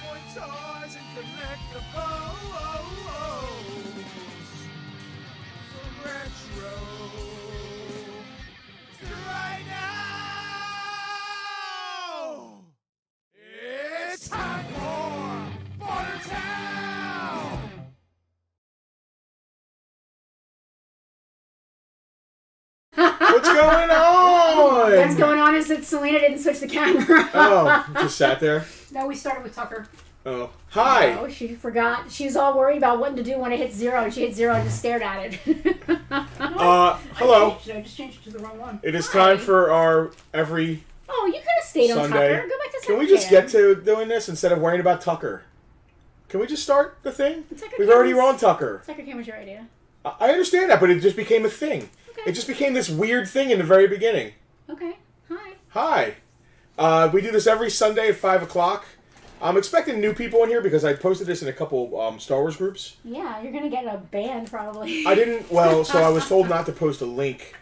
Farpoint toys and collectibles for retro. Right now, it's time for Bartertown. What's going on? What's going on is that Selena didn't switch the camera. Oh, just sat there. No, we started with Tucker. Oh, hi. No, she forgot. She's all worried about what to do when it hits zero. She hit zero and just stared at it. Hello. I just changed it to the wrong one. It is time for our every Oh, you could have stayed on Sunday. Tucker. Go back to Can we just get to doing this instead of worrying about Tucker? Can we just start the thing? We've already were on Tucker. Tucker Cam was your idea. I understand that, but it just became a thing. Okay. It just became this weird thing in the very beginning. Okay. Hi. We do this every Sunday at 5 o'clock. I'm expecting new people in here because I posted this in a couple Star Wars groups. Yeah, you're going to get a ban probably. I didn't, so I was told not to post a link,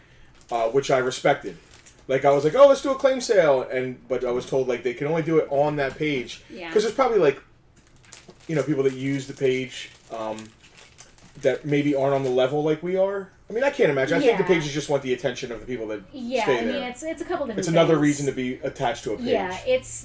which I respected. Like, I was like, oh, let's do a claim sale, but I was told, like, they can only do it on that page. Yeah. Because there's probably, like, people that use the page that maybe aren't on the level like we are. I mean, I can't imagine. I think the pages just want the attention of the people that stay there. It's a couple different It's another things. reason to be attached to a page. Yeah,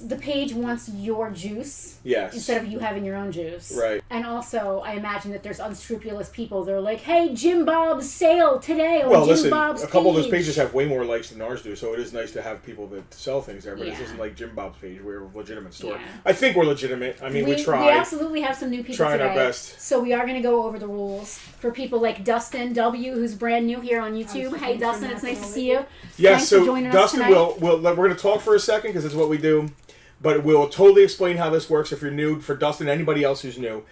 the page wants your juice. Yes. Instead of you having your own juice. Right. And also, I imagine that there's unscrupulous people. They're like, hey, Jim Bob's sale today on Well, Jim listen, Bob's a couple of those page. pages have way more likes than ours do, so it is nice to have people that sell things there, but Yeah. this isn't like Jim Bob's page. We're a legitimate store. Yeah. I think we're legitimate. I mean, we try. We absolutely have some new people Trying today. our best. So we are going to go over the rules for people like Dustin W., who's brand new here on YouTube. Hey, Dustin, it's nice to see you. Yeah, Thanks so for joining us Dustin, tonight. we're going to talk for a second because it's what we do, but we'll totally explain how this works if you're new. For Dustin, anybody else who's new.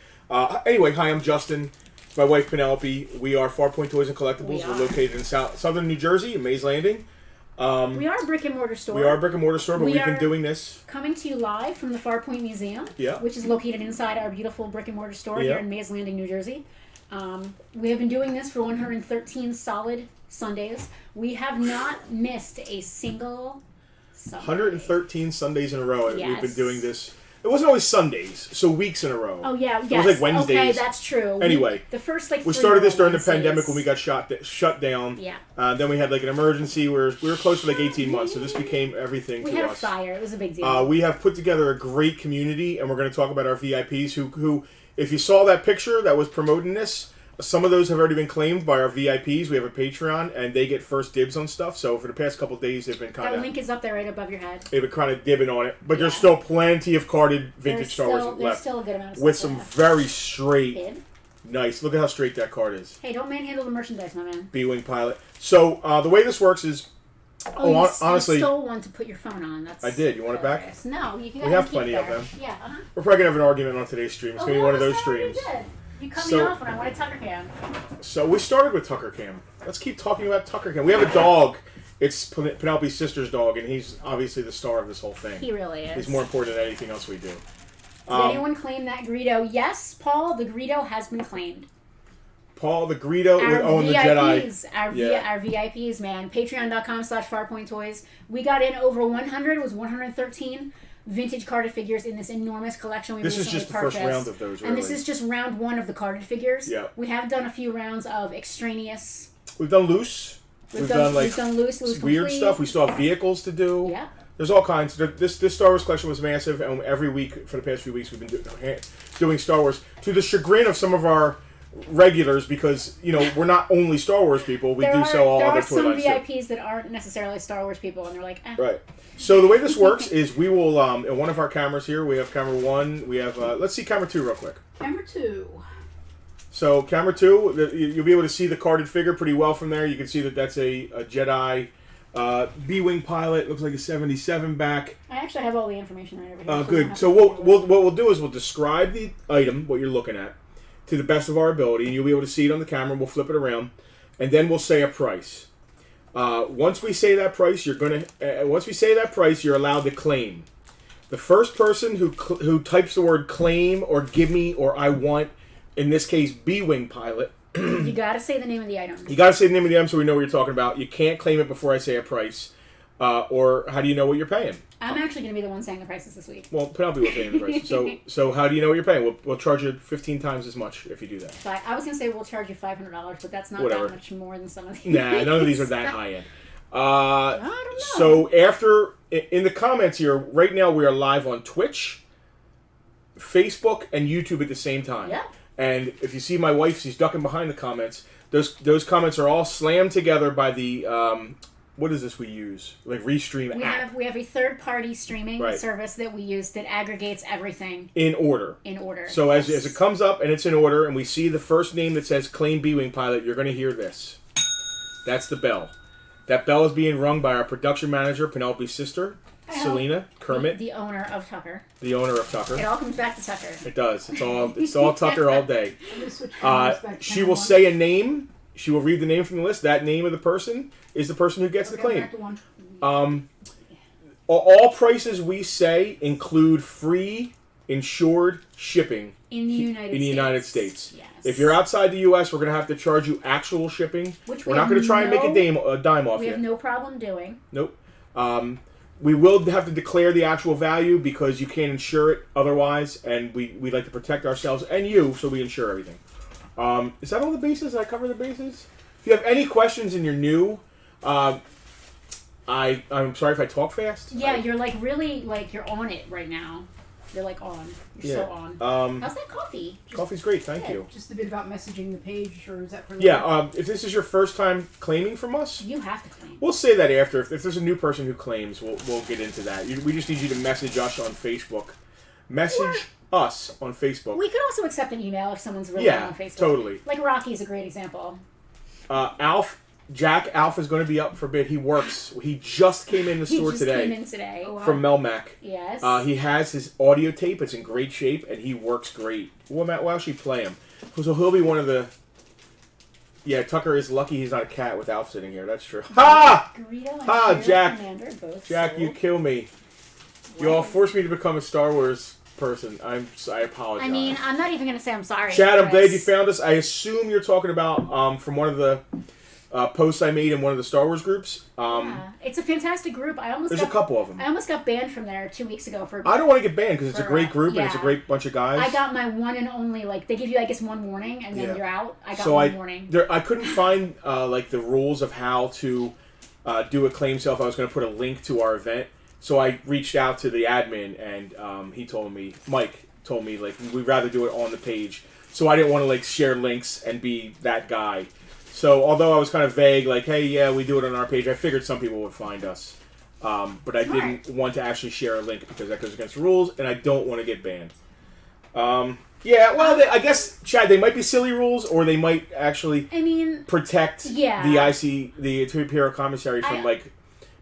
Anyway, hi, I'm Justin. My wife Penelope. We are Farpoint Toys and Collectibles. We're located in southern New Jersey, in Mays Landing. We are a brick and mortar store. We are a brick and mortar store, but we've been doing this. Coming to you live from the Farpoint Museum, which is located inside our beautiful brick and mortar store here in Mays Landing, New Jersey. We have been doing this for 113 solid Sundays. We have not missed a single Sunday. 113 Sundays in a row. Yes. We've been doing this. It wasn't always Sundays, so weeks in a row. Oh, yeah. It was like Wednesdays. Okay, that's true. Anyway. The first, we started this during Wednesdays. the pandemic when we got shut down. Yeah. Then we had like an emergency where we were closed for like 18 months, so this became everything to us. We had a fire. It was a big deal. We have put together a great community, and we're going to talk about our VIPs who, if you saw that picture that was promoting this, some of those have already been claimed by our VIPs. We have a Patreon, and they get first dibs on stuff. So for the past couple of days, they've been kind that of... link is up there right above your head. They've been kind of dibbing on it. But there's still plenty of carded vintage Star Wars left. There's still a good amount of stuff with some left. very straight... Bid. Nice. Look at how straight that card is. Hey, don't manhandle the merchandise, my man. B-Wing Pilot. So the way this works is... honestly... You stole one to put your phone on. That's I did. You want it back? hilarious. No, you can We have keep plenty there. of them. Yeah, We're probably going to have an argument on today's stream. It's going to be one of those streams. You cut me off when I wanted Tucker Cam. So we started with Tucker Cam. Let's keep talking about Tucker Cam. We have a dog. It's Penelope's sister's dog, and he's obviously the star of this whole thing. He really is. He's more important than anything else we do. Did anyone claim that Greedo? Yes, Paul, the Greedo has been claimed. Paul, the Greedo, and the Jedi. Our VIPs, man. Patreon.com/FarpointToys. We got in over 100. It was 113 vintage carded figures in this enormous collection we This is recently just the purchased. first round of those, really. And this is just round one of the carded figures. Yeah. We have done a few rounds of extraneous. We've done loose. We've done loose weird complete. stuff. We still have vehicles to do. Yeah. There's all kinds. This Star Wars collection was massive, and every week for the past few weeks we've been doing Star Wars to the chagrin of some of our regulars because we're not only Star Wars people. We do sell all other toy lines. There are some VIPs that aren't necessarily Star Wars people, and they're like, eh. Right. So the way this works is we will in one of our cameras here. We have camera 1. We have let's see camera 2 real quick. Camera 2. So camera 2, you'll be able to see the carded figure pretty well from there. You can see that that's a Jedi B-Wing pilot. Looks like a 77 back. I actually have all the information right over here. Good. So what we'll do is we'll describe the item, what you're looking at, to the best of our ability, and you'll be able to see it on the camera. We'll flip it around, and then we'll say a price. Once we say that price, you're allowed to claim. The first person who types the word claim or give me or I want, in this case B-Wing pilot. You gotta say the name of the item. You gotta say the name of the item so we know what you're talking about. You can't claim it before I say a price. Or how do you know what you're paying? I'm actually going to be the one saying the prices this week. Well, Penelope will pay the prices. So how do you know what you're paying? We'll charge you 15 times as much if you do that. I was going to say we'll charge you $500, but that's not Whatever. that much more than some of these. Nah, none of these are that high end. I don't know. So after, in the comments here, right now we are live on Twitch, Facebook, and YouTube at the same time. Yeah. And if you see my wife, she's ducking behind the comments. Those comments are all slammed together by the what is this we use? Like Restream app. We have a third-party streaming service that we use that aggregates everything in order. So as it comes up and it's in order, and we see the first name that says Claim B-Wing Pilot, you're going to hear this. That's the bell. That bell is being rung by our production manager, Penelope's sister, Selena Kermit. The owner of Tucker. The owner of Tucker. It all comes back to Tucker. It does. It's all Tucker all day. She will say a name. She will read the name from the list. That name of the person is the person who gets the claim. All prices we say include free insured shipping in the United States. Yes. If you're outside the U.S., we're going to have to charge you actual shipping. We're not going to try and make a dime off you. We have no problem doing. Nope. We will have to declare the actual value because you can't insure it otherwise, and we like to protect ourselves and you, so we insure everything. Is that all the bases? Did I cover the bases? If you have any questions and you're new, I'm sorry if I talk fast. Yeah, you're like really like you're on it right now. You're like on. You're so on. How's that coffee? Coffee's great, thank you. Just a bit about messaging the page, or is that for later? Yeah, if this is your first time claiming from us, you have to claim. We'll say that after. If there's a new person who claims, we'll get into that. We just need you to message us on Facebook. Us on Facebook. We could also accept an email if someone's really on Facebook. Yeah, totally. Like Rocky is a great example. Jack Alf is going to be up for bid. He works. He just came in the store today. He just came in today. Oh, wow. From Melmac. Yes. He has his audio tape. It's in great shape, and he works great. We'll actually play him. So he'll be one of the... Yeah, Tucker is lucky he's not a cat with Alf sitting here. That's true. Ha! Ha, Jack. Jack, you kill me. You all forced me to become a Star Wars person. I apologize. I mean, I'm not even going to say I'm sorry. Chad, I'm glad you found us. I assume you're talking about from one of the posts I made in one of the Star Wars groups. Yeah. It's a fantastic group. There's a couple of them. I almost got banned from there 2 weeks ago. I don't want to get banned because it's a great group and it's a great bunch of guys. I got my one and only, they give you, I guess, one warning and then you're out. I got one warning. I couldn't find, the rules of how to do a claim sale if I was going to put a link to our event. So I reached out to the admin, and Mike told me, we'd rather do it on the page. So I didn't want to, share links and be that guy. So although I was kind of vague, hey, yeah, we do it on our page, I figured some people would find us. But I didn't want to actually share a link because that goes against the rules, and I don't want to get banned. I guess, Chad, they might be silly rules, or they might actually protect the Imperial Commissary from,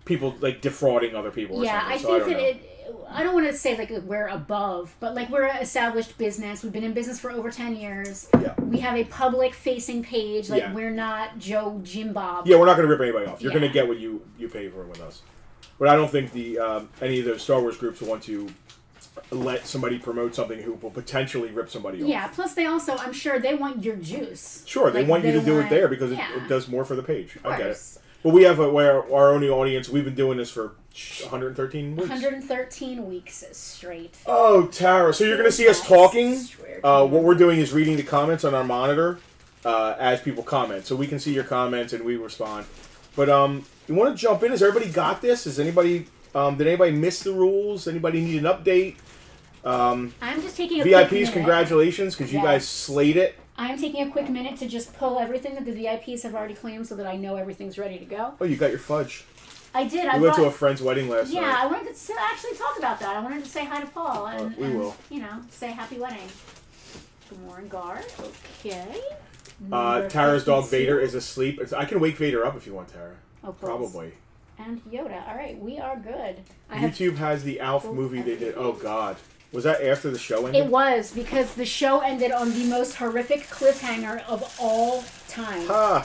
people defrauding other people or something. I think that I don't want to say we're above, but we're an established business. We've been in business for over 10 years. Yeah. We have a public facing page. We're not Joe Jim Bob. Yeah, we're not going to rip anybody off. You're going to get what you pay for with us. But I don't think any of those Star Wars groups will want to let somebody promote something who will potentially rip somebody off. Yeah, plus they also, I'm sure they want your juice. Sure, they want you to do it there because it does more for the page. I get it. Well, we have our only audience. We've been doing this for 113 weeks. 113 weeks straight. Oh, Tara. So you're going to see us talking. What we're doing is reading the comments on our monitor as people comment. So we can see your comments and we respond. But you want to jump in? Has everybody got this? Did anybody miss the rules? Anybody need an update? I'm just taking a VIPs, quick minute. Congratulations, because you guys slayed it. I am taking a quick minute to just pull everything that the VIPs have already claimed so that I know everything's ready to go. Oh, you got your fudge. I did. We went to a friend's wedding last night. Yeah, I wanted to actually talk about that. I wanted to say hi to Paul and we will. Say happy wedding. Good morning, guard. Okay. Tara's dog Vader is asleep. I can wake Vader up if you want, Tara. Oh, please. Probably. And Yoda. All right, we are good. YouTube has the Alf movie they did. Oh, God. Was that after the show ended? It was, because the show ended on the most horrific cliffhanger of all time.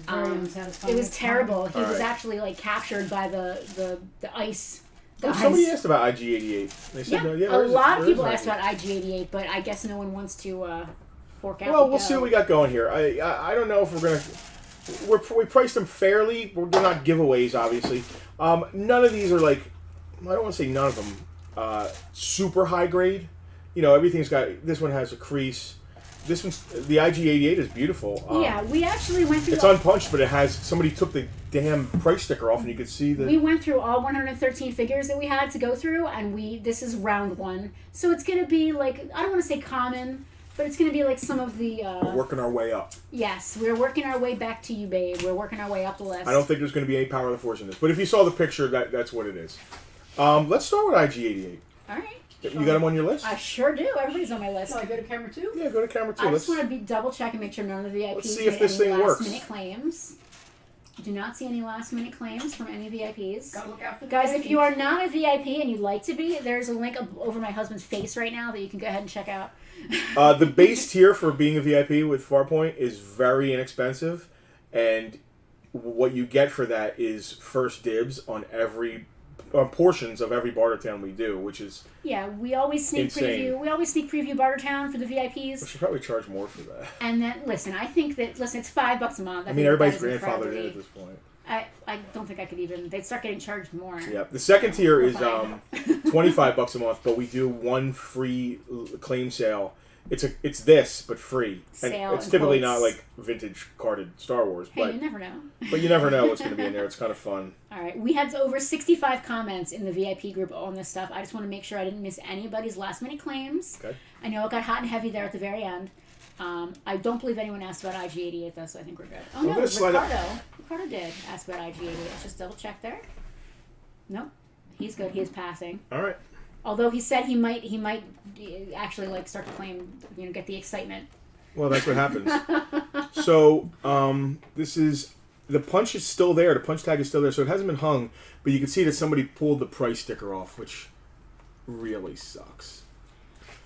It was terrible. He was actually captured by the ice. Somebody asked about IG-88. They said, a lot of people asked about IG-88, but I guess no one wants to fork out. Well, we'll see what we got going here. I don't know if we're gonna. we priced them fairly. They're not giveaways, obviously. None of these are like, I don't want to say none of them super high grade. You know, everything's got. This one has a crease. This one's the IG88 is beautiful. Yeah, we actually went through. It's unpunched, but it has somebody took the damn price sticker off, and you could see the. We went through all 113 figures that we had to go through, and this is round one, so it's gonna be like, I don't want to say common, but it's gonna be like some of the. We're working our way up. Yes, we're working our way back to you, babe. We're working our way up the list. I don't think there's going to be any power of the force in this, but if you saw the picture, that's what it is. Let's start with IG88. All right. You got them on your list? I sure do. Everybody's on my list. So I go to camera 2? Yeah, go to camera 2. I just want to double check and make sure none of the VIPs Let's see if made this any thing last works. minute claims. Do not see any last minute claims from any VIPs. Gotta look out for the Guys, VIPs. if you are not a VIP and you'd like to be, there's a link over my husband's face right now that you can go ahead and check out. The base tier for being a VIP with Farpoint is very inexpensive, and what you get for that is first dibs on every portions of every Bartertown we do, which is we always sneak insane. preview. We always sneak preview Bartertown for the We VIPs. should probably charge more for that. And then I think that it's $5 a month. I mean, everybody's grandfathered in at this point. I don't think I could even. They'd start getting charged more. Yeah, the second tier is fine. $25 a month, but we do one free claim sale. It's this, but free. And Sale it's in typically quotes. not like vintage carded Star Wars, Hey, but you never know. you never know what's going to be in there. It's kind of fun. All right, we had over 65 comments in the VIP group on this stuff. I just want to make sure I didn't miss anybody's last minute claims. Okay. I know it got hot and heavy there at the very end. I don't believe anyone asked about IG88 though, so I think we're good. Oh I'm no, gonna slide up. Ricardo did ask about IG88. Let's just double check there. Nope, he's good. He is passing. All right. Although he said he might actually like start to claim, get the excitement. Well, that's what happens. So, this is the punch is still there. The punch tag is still there, so it hasn't been hung. But you can see that somebody pulled the price sticker off, which really sucks.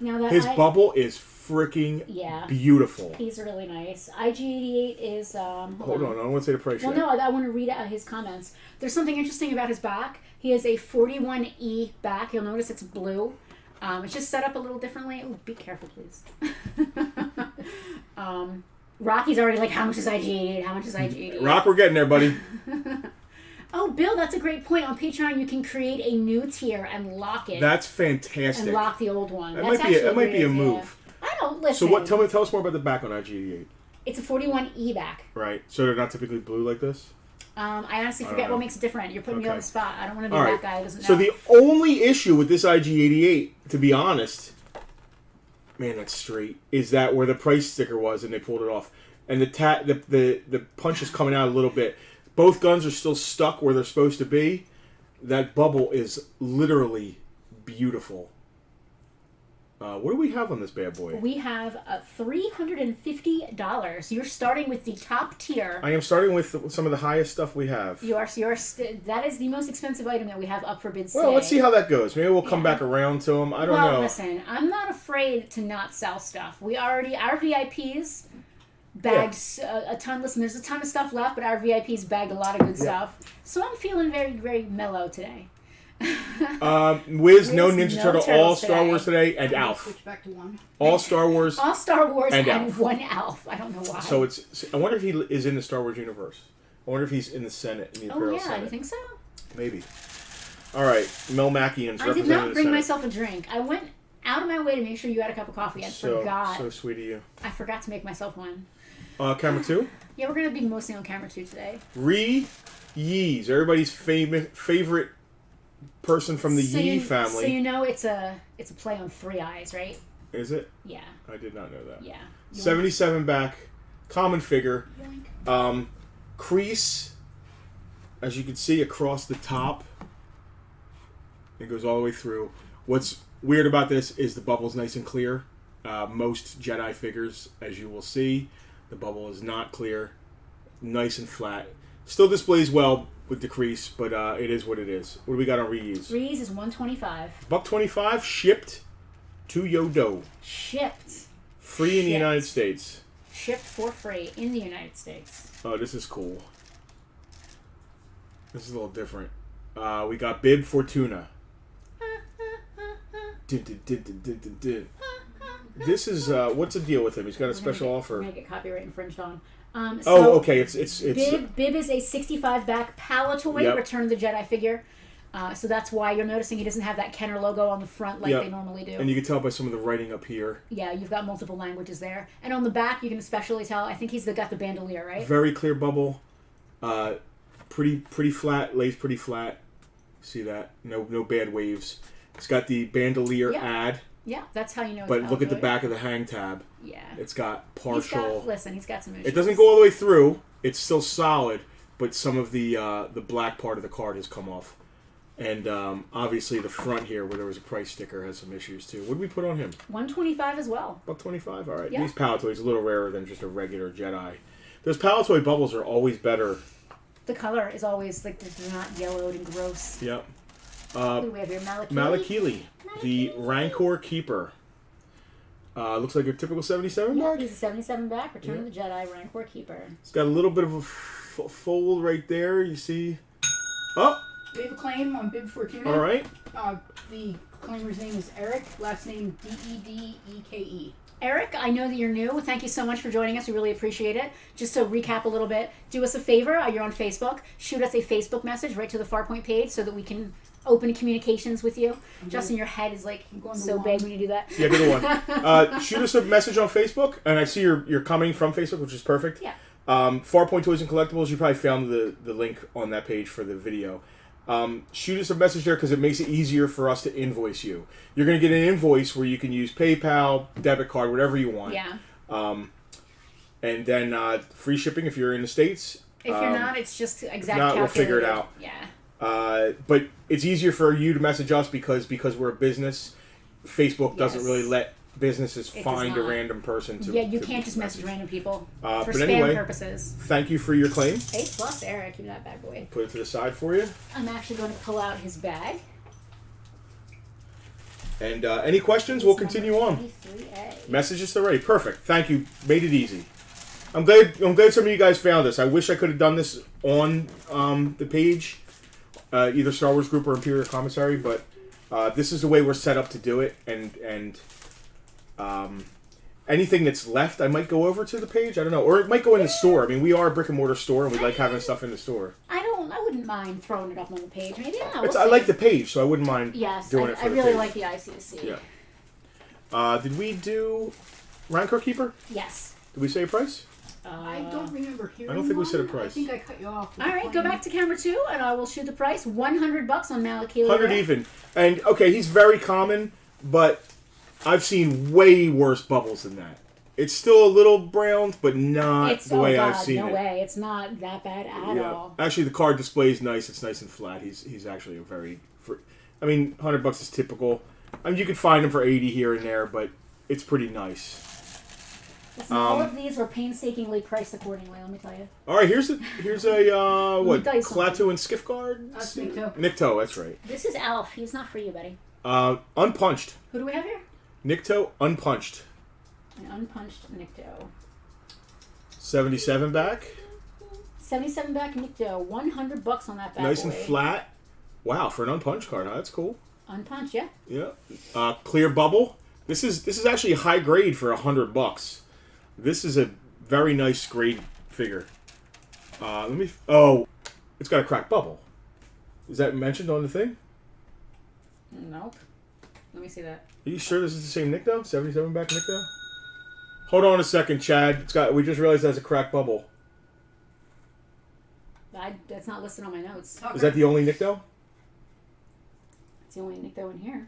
Now that His bubble is freaking beautiful. He's really nice. IG88 is. Hold on, I don't want to say the price Well, yet. no, I want to read out his comments. There's something interesting about his back. He has a 41E back. You'll notice it's blue. It's just set up a little differently. Oh, be careful, please. Rocky's already like, how much is IG88? How much is IG88? Rock, we're getting there, buddy. Oh, Bill, that's a great point. On Patreon, you can create a new tier and lock it. That's fantastic. And lock the old one. That That's might be a move. I don't listen. So what? Tell us more about the back on IG88. It's a 41E back. Right. So they're not typically blue like this. I honestly forget what makes it different. You're putting me on the spot. I don't want to be that guy who doesn't know. So the only issue with this IG88, to be honest, man, that's straight, is that where the price sticker was and they pulled it off, and the punch is coming out a little bit. Both guns are still stuck where they're supposed to be. That bubble is literally beautiful. What do we have on this bad boy? We have $350. You're starting with the top tier. I am starting with some of the highest stuff we have. That is the most expensive item that we have up for bid. Well, let's see how that goes. Maybe we'll come back around to them. I don't know. Well, listen, I'm not afraid to not sell stuff. Our VIPs bagged a ton. Listen, there's a ton of stuff left, but our VIPs bagged a lot of good stuff. So I'm feeling very, very mellow today. Wiz, no Ninja Turtle, all Star Wars today, and Alf. Switch back to one. All Star Wars. All Star Wars and Alf. one Alf. I don't know why. So I wonder if he is in the Star Wars universe. I wonder if he's in the Senate, in the Imperial Senate. You think so? Maybe. All right, Mel Mackian's I representing did not the bring Senate. myself a drink. I went out of my way to make sure you had a cup of coffee. I forgot. So sweet of you. I forgot to make myself one. Camera 2? Yeah, we're going to be mostly on camera 2 today. Yees, everybody's favorite person from the Yee family. So you know it's a play on 3 eyes, right? Is it? Yeah. I did not know that. Yeah. 77 back, common figure. Crease, as you can see across the top. It goes all the way through. What's weird about this is the bubble's nice and clear. Most Jedi figures, as you will see, the bubble is not clear. Nice and flat. Still displays well with the crease, but it is what it is. What do we got on reuse? Reuse is $125. $125 shipped to Yodo. Shipped. Free in the United States. Shipped for free in the United States. Oh, this is cool. This is a little different. We got Bib Fortuna. This is, what's the deal with him? He's got a special offer. We're going to get copyright infringed on. Okay. It's Bib is a 65 back Palatoy Yep. Return of the Jedi figure. So that's why you're noticing he doesn't have that Kenner logo on the front like they normally do. And you can tell by some of the writing up here. Yeah, you've got multiple languages there. And on the back, you can especially tell, I think got the bandolier, right? Very clear bubble. Pretty flat, lays pretty flat. See that? No bad waves. It's got the bandolier ad. Yeah, that's how you know it's But look at the Palatoy. back of the hang tab. Yeah. It's got partial... He's got some issues. It doesn't go all the way through. It's still solid, but some of the black part of the card has come off. And obviously the front here, where there was a price sticker, has some issues too. What did we put on him? $125 as well. $125? All right. Yeah. These Palatoys are a little rarer than just a regular Jedi. Those Palatoy bubbles are always better. The color is always, like, they're not yellowed and gross. Yep. What do we have here? Malakili? Malakili, the Rancor Keeper. Looks like a typical 77 Yeah, back. he's a 77 back, Return of the Jedi, Rancor Keeper. It's got a little bit of a fold right there. You see? Oh! We have a claim on Bib Fortuna. All right. The claimer's name is Eric. Last name Dedeke. Eric, I know that you're new. Thank you so much for joining us. We really appreciate it. Just to recap a little bit, do us a favor. You're on Facebook. Shoot us a Facebook message right to the Farpoint page so that we can open communications with you. Justin, your head is like so big when you do that. Yeah, good one. Shoot us a message on Facebook, and I see you're coming from Facebook, which is perfect. Yeah. Farpoint Toys and Collectibles, you probably found the link on that page for the video. Shoot us a message there because it makes it easier for us to invoice you. You're going to get an invoice where you can use PayPal, debit card, whatever you want. Yeah. And then free shipping if you're in the States. If you're not, it's just exact not, we'll figure it out. Yeah. But it's easier for you to message us because we're a business. Facebook doesn't really let businesses find a random person to... Yeah, you can't just message random people for but spam anyway, purposes. Thank you for your claim. A+, Eric. Give me that bad boy. Put it to the side for you. I'm actually going to pull out his bag. And any questions, we'll continue on. 23A. Messages already. Perfect. Thank you. Made it easy. I'm glad some of you guys found this. I wish I could have done this on the page, either Star Wars Group or Imperial Commissary, but this is the way we're set up to do it. And anything that's left, I might go over to the page. I don't know. Or it might go in the store. I mean, we are a brick and mortar store, and we like having stuff in the store. I wouldn't mind throwing it up on the page. Maybe I like the page, so I wouldn't mind doing it for the page. I really like the ICC. Yeah. Did we do Rancor Keeper? Yes. Did we say a price? I don't remember hearing I don't think we one. said a price. I think I cut you off. All right, go back to camera 2, and I will shoot the price. $100 on Malakili. 100 even. And, okay, he's very common, but I've seen way worse bubbles than that. It's still a little browned, but not the way I've seen it. No way. It's not that bad at all. Actually, the card display is nice. It's nice and flat. He's actually a very... I mean, $100 is typical. I mean, you could find them for 80 here and there, but it's pretty nice. Listen, all of these were painstakingly priced accordingly, let me tell you. All right, here's a what? Klaatu and Skiff Guard? That's Nikto. Nikto, that's right. This is Alf. He's not for you, buddy. Unpunched. Who do we have here? Nikto, unpunched. An unpunched Nikto. 77 back. 77 back Nikto. $100 on that bad Nice boy. and flat. Wow, for an unpunched card, huh? That's cool. Unpunched, yeah. Yeah. Clear bubble. This is actually high grade for $100. This is a very nice grade figure. Oh, it's got a cracked bubble. Is that mentioned on the thing? Nope. Let me see that. Are you sure this is the same Nikto? 77 back Nikto? Hold on a second, Chad. We just realized that's a cracked bubble. That's not listed on my notes. Okay. Is that the only Nikto? It's the only Nikto in here.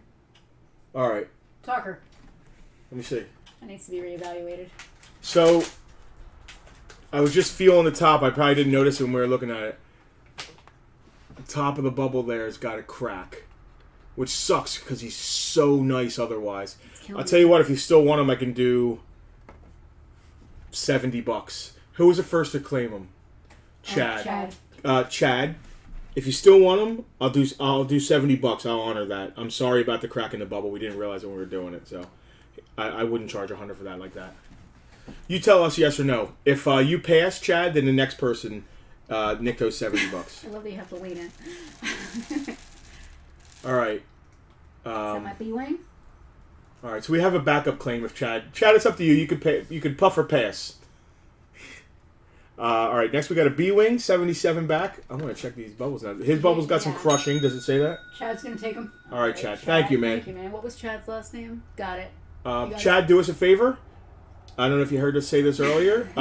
All right. Tucker. Let me see. That needs to be reevaluated. So, I was just feeling the top. I probably didn't notice it when we were looking at it. The top of the bubble there has got a crack, which sucks because he's so nice otherwise. I'll tell you what, if you still want him, I can do $70. Who was the first to claim him? Chad. Chad. If you still want him, I'll do $70. I'll honor that. I'm sorry about the crack in the bubble. We didn't realize when we were doing it, so I wouldn't charge $100 for that like that. You tell us yes or no. If you pass Chad, then the next person, Nikto's $70. I love that you have to wait in. All right. Is that my B-wing? All right. So we have a backup claim of Chad. Chad, it's up to you. You could puff or pass. All right, next we got a B-Wing, 77 back. I'm going to check these bubbles now. His bubbles got some crushing. Does it say that? Chad's going to take them. All right, Chad. Thank you, man. Thank you, man. What was Chad's last name? Got it. Chad, do us a favor. I don't know if you heard us say this earlier.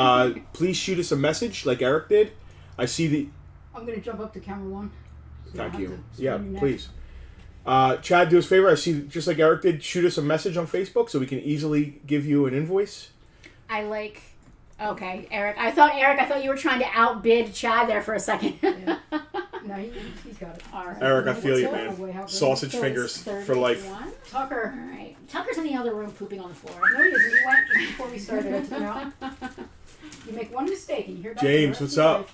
Please shoot us a message like Eric did. I see the... I'm going to jump up to camera 1. So Thank you. Yeah, please. Chad, do us a favor. I see, just like Eric did, shoot us a message on Facebook so we can easily give you an invoice. Okay, Eric. I thought you were trying to outbid Chad there for a second. Yeah. No, he's got it. All right. Eric, I feel you, man. Sausage fingers for life. Tucker. All right. Tucker's in the other room pooping on the floor. No, he isn't. He went just before we started. I took him out. You make one mistake and you hear back. James, what's up?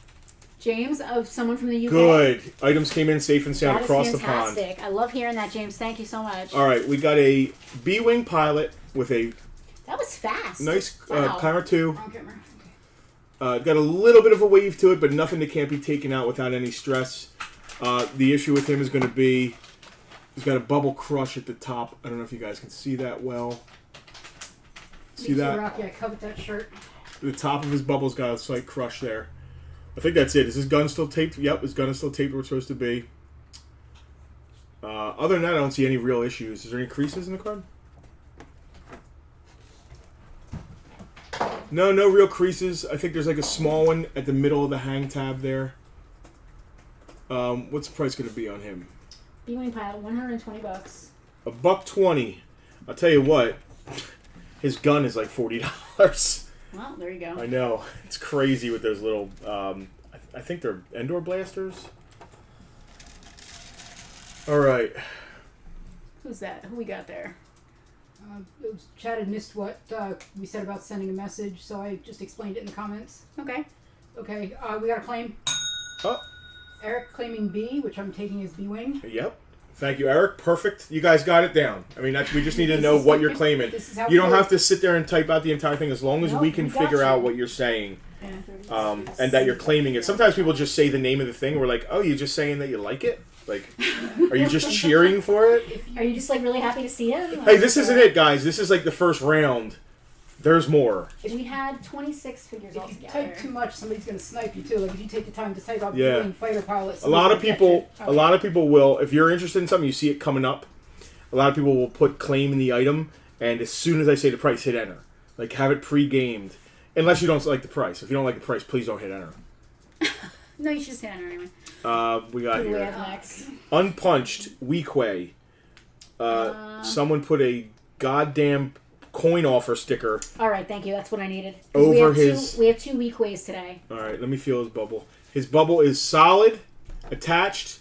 James, of someone from the UK. Good. Items came in safe and sound across the pond. Fantastic. I love hearing that, James. Thank you so much. All right, we got a B-Wing pilot with a... That was fast. Nice camera 2. Wrong camera. Got a little bit of a wave to it, but nothing that can't be taken out without any stress. The issue with him is going to be he's got a bubble crush at the top. I don't know if you guys can see that well. See that? Rocky, I covet that shirt. The top of his bubble's got a slight crush there. I think that's it. Is his gun still taped? Yep, his gun is still taped where it's supposed to be. Other than that, I don't see any real issues. Is there any creases in the card? No real creases. I think there's like a small one at the middle of the hang tab there. What's the price going to be on him? B-Wing pilot, $120. $120. I'll tell you what, his gun is like $40. Well, there you go. I know. It's crazy with those little, I think they're Endor blasters. All right. Who's that? Who we got there? Chad had missed what we said about sending a message, so I just explained it in the comments. Okay. Okay, we got a claim. Oh. Eric claiming B, which I'm taking as B-Wing. Yep. Thank you, Eric. Perfect. You guys got it down. I mean, we just need to know what you're claiming. You don't have to sit there and type out the entire thing as long as we can figure out what you're saying. And that you're claiming it. Sometimes people just say the name of the thing. We're like, oh, you're just saying that you like it? Like, are you just cheering for it? Are you just like really happy to see it? Hey, this isn't it, guys. This is like the first round. There's more. We had 26 figures altogether. If you type too much, somebody's going to snipe you too. Like if you take the time to type out B-Wing fighter pilots. A lot of people will. If you're interested in something, you see it coming up. A lot of people will put claim in the item, and as soon as I say the price, hit enter. Like have it pre-gamed, unless you don't like the price. If you don't like the price, please don't hit enter. No, you should just hit enter anyway. We got Who do we here have next? Unpunched Weequay. Someone put a goddamn coin offer sticker. All right, thank you. That's what I needed. Over we have 2 weak ways today. All right, let me feel his bubble. His bubble is solid, attached.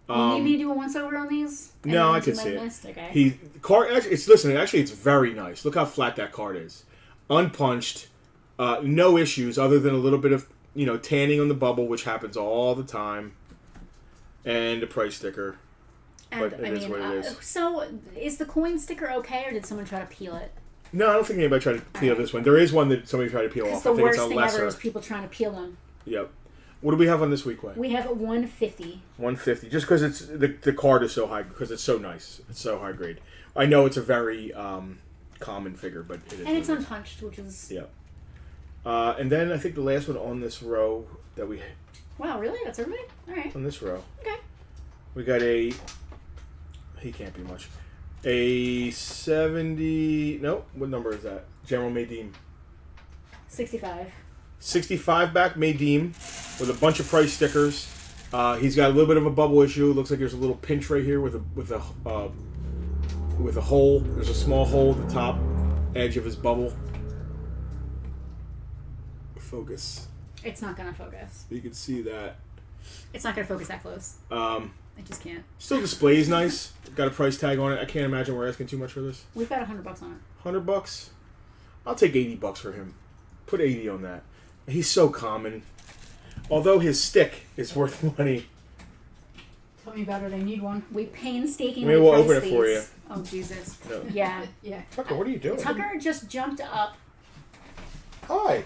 You need me to do a once-over on these? No, I can see it. Okay. It's very nice. Look how flat that card is. Unpunched, no issues other than a little bit of tanning on the bubble, which happens all the time, and a price sticker. And, but it is what it is. So, is the coin sticker okay, or did someone try to peel it? No, I don't think anybody tried to peel this one. There is one that somebody tried to peel off. The I think worst it's a thing lesser. ever is people trying to peel them. Yep. What do we have on this week, Way? We have a 150. 150, just because it's the card is so high, because it's so nice. It's so high grade. I know it's a very common figure, but it is. And it's unpunched, which is. Yeah. And then I think the last one on this row that we. Wow, really? That's everybody? All right. On this row. Okay. We got a. He can't be much. A 70. No, what number is that? General Maydeem. 65. 65 back Maydeem with a bunch of price stickers. He's got a little bit of a bubble issue. Looks like there's a little pinch right here with a hole. There's a small hole at the top edge of his bubble. Focus. It's not gonna focus. You can see that. It's not gonna focus that close. I just can't. Still displays nice. Got a price tag on it. I can't imagine we're asking too much for this. We've got $100 on it. $100? I'll take $80 for him. Put 80 on that. He's so common. Although his stick is worth money. Tell me about it. I need one. We painstakingly Maybe we'll open priced it for these. you. Oh, Jesus. No. Yeah. Yeah. Tucker, what are you doing? Tucker just jumped up Hi.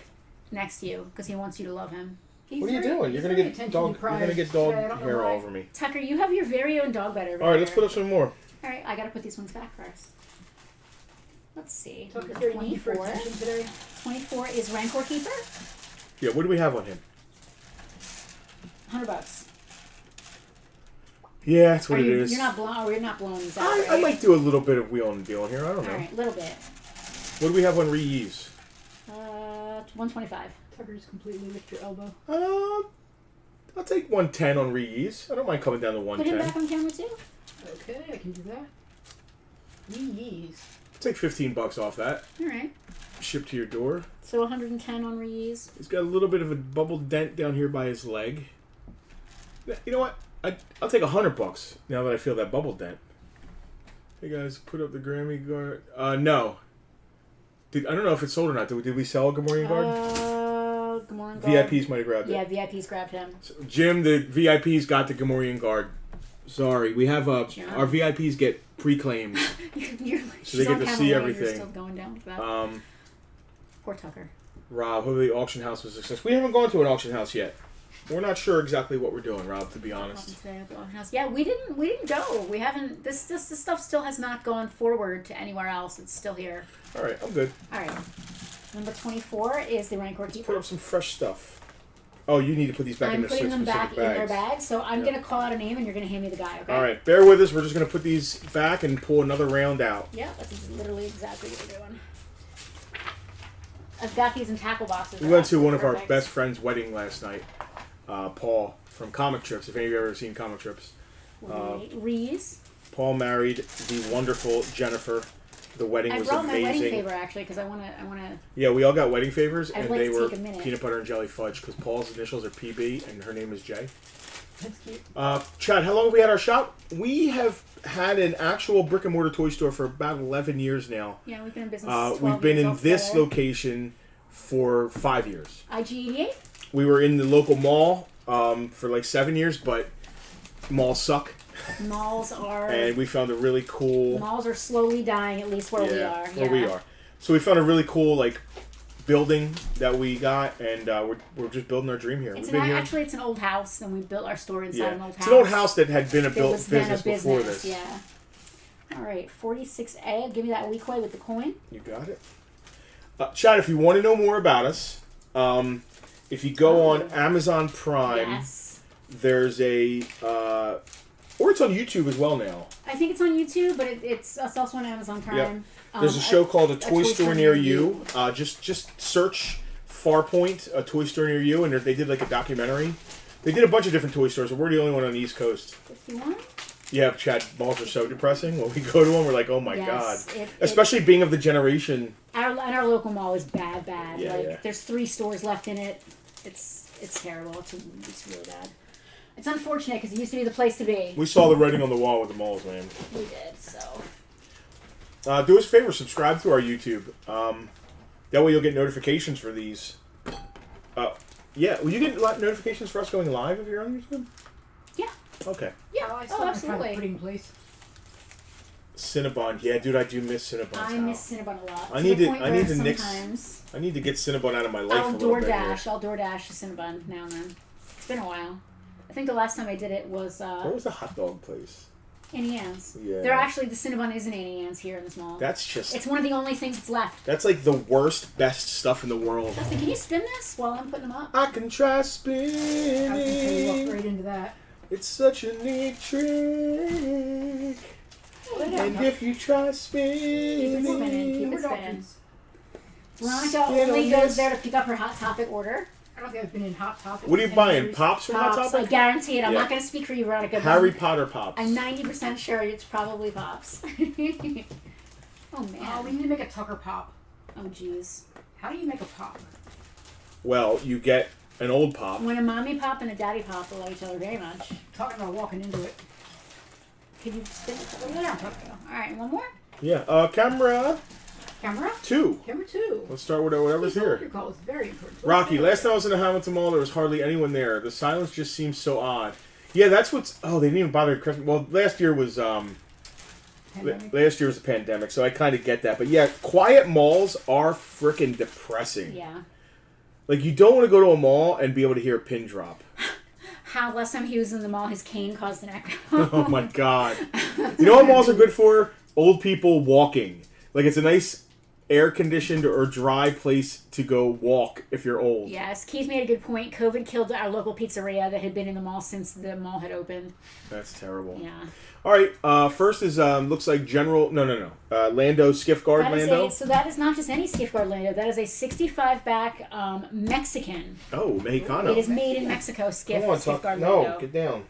next to you because he wants you to love him. What are you doing? You're gonna get dog. You're gonna get dog hair all over me. Tucker, you have your very own dog bed over All right, there. let's put up some more. All right, I gotta put these ones back first. Let's see. Tucker, 24. today. 24 is Rancor Keeper. Yeah, what do we have on him? $100. Yeah, that's what it is. You're not blowing these out, I right? might do a little bit of wheeling and dealing here. I don't know. All right, a little bit. What do we have on reuse? 125. Tucker's completely lift your elbow. I'll take 110 on reuse. I don't mind coming down to Put him 110. back on camera too. Okay, I can do that. Reuse. Take $15 off that. All right. Shipped to your door. So 110 on reuse. He's got a little bit of a bubble dent down here by his leg. You know what? I'll take $100 now that I feel that bubble dent. Hey guys, put up the Grammy guard. No. I don't know if it's sold or not. Did we sell a Gamorrean guard? Gamorrean guard. VIPs might have grabbed it. Yeah, VIPs grabbed him. So, Jim, the VIPs got the Gamorrean guard. Sorry, we have our VIPs get pre-claims, so they get to see everything. You're still going down with that. Poor Tucker. Rob, hopefully the auction house was a success. We haven't gone to an auction house yet. We're not sure exactly what we're doing, Rob. To be honest. Yeah, we didn't go. We haven't. This stuff still has not gone forward to anywhere else. It's still here. All right, I'm good. All right. Number 24 is the Rancor Keeper. Put up some fresh stuff. Oh, you need to put these back in their specific bags. I'm putting them back in their bags. So I'm gonna call out a name, and you're gonna hand me the guy. Okay. All right, bear with us. We're just gonna put these back and pull another round out. Yeah, that's literally exactly what we're doing. I've got these in tackle boxes. We went to one of our best friends' wedding last night. Paul from Comic Trips. If any of you have ever seen Comic Trips. Reese. Paul married the wonderful Jennifer. The wedding was amazing. I brought my wedding favor actually because I want to. Yeah, we all got wedding favors, and like they were peanut butter and jelly fudge because Paul's initials are PB and her name is J. That's cute. Chad, how long have we had our shop? We have had an actual brick and mortar toy store for about 11 years now. Yeah, we've been in business. We've been in this location for 5 years. IG88. We were in the local mall for like 7 years, but malls suck. Malls are... And we found a really cool... Malls are slowly dying, at least where we are. Where we are. So we found a really cool, like, building that we got, and we're just building our dream here. Actually, it's an old house, and we built our store inside an old house. It's an old house that had been a business before this. Yeah. All right, 46A. Give me that Weequay with the coin. You got it. Chad, if you want to know more about us, if you go on Amazon Prime, there's a... or it's on YouTube as well now. I think it's on YouTube, but it's also on Amazon Prime. Yep. There's a show called A Toy Store Near You. Just search Farpoint, A Toy Store Near You, and they did like a documentary. They did a bunch of different toy stores, but we're the only one on the East Coast. 51? Yeah, Chad, malls are so depressing. When we go to them, we're like, oh my God. Especially being of the generation. Our local mall is bad. Yeah, there's 3 stores left in it. It's terrible. It's really bad. It's unfortunate because it used to be the place to be. We saw the writing on the wall with the malls, man. We did, so. Do us a favor, subscribe to our YouTube. That way you'll get notifications for these. Yeah, will you get notifications for us going live if you're on YouTube? Yeah. Okay. Yeah, absolutely. Putting in place. Cinnabon, yeah, dude, I do miss Cinnabon. I miss Cinnabon a lot. I need to get Cinnabon out of my life a little bit. I'll DoorDash to Cinnabon now and then. It's been a while. I think the last time I did it was... What was the hot dog place? Annie Ann's. Yeah. They're actually... The Cinnabon is in Annie Ann's here in this mall. That's just... It's one of the only things that's left. That's like the worst, best stuff in the world. Justin, can you spin this while I'm putting them up? I can try spinning. I can walk right into that. It's such a neat trick. And if you try spinning... Keep it spinning. Veronica only goes there to pick up her Hot Topic order. I don't think I've been in Hot Topic. What are you buying? Pops from Hot Topic? I guarantee it. I'm not going to speak for you, Veronica. Harry Potter Pops. I'm 90% sure it's probably Pops. Oh, man. Oh, we need to make a Tucker Pop. Oh, jeez. How do you make a pop? Well, you get an old pop. When a mommy pop and a daddy pop love each other very much. Talking about walking into it. Can you spin it? Yeah. All right, one more? Yeah. Camera 2. Camera 2. Let's start with whatever's here. Call is very important. Rocky, last time I was in the Hamilton Mall, there was hardly anyone there. The silence just seems so odd. Yeah, that's what's... Oh, they didn't even bother Christmas. Well, last year was the pandemic, so I kind of get that. But yeah, quiet malls are freaking depressing. Yeah. Like, you don't want to go to a mall and be able to hear a pin drop. How last time he was in the mall, his cane caused an echo. Oh my God. You know what malls are good for? Old people walking. Like, it's a nice air-conditioned or dry place to go walk if you're old. Yes, Keith made a good point. COVID killed our local pizzeria that had been in the mall since the mall had opened. That's terrible. Yeah. All right, first is, looks like General... No. Lando Skiff Guard Lando. So that is not just any Skiff Guard Lando. That is a 65-back Mexican. Oh, Mexicano. It is made in Mexico, Skiff Guard No, Lando. get down.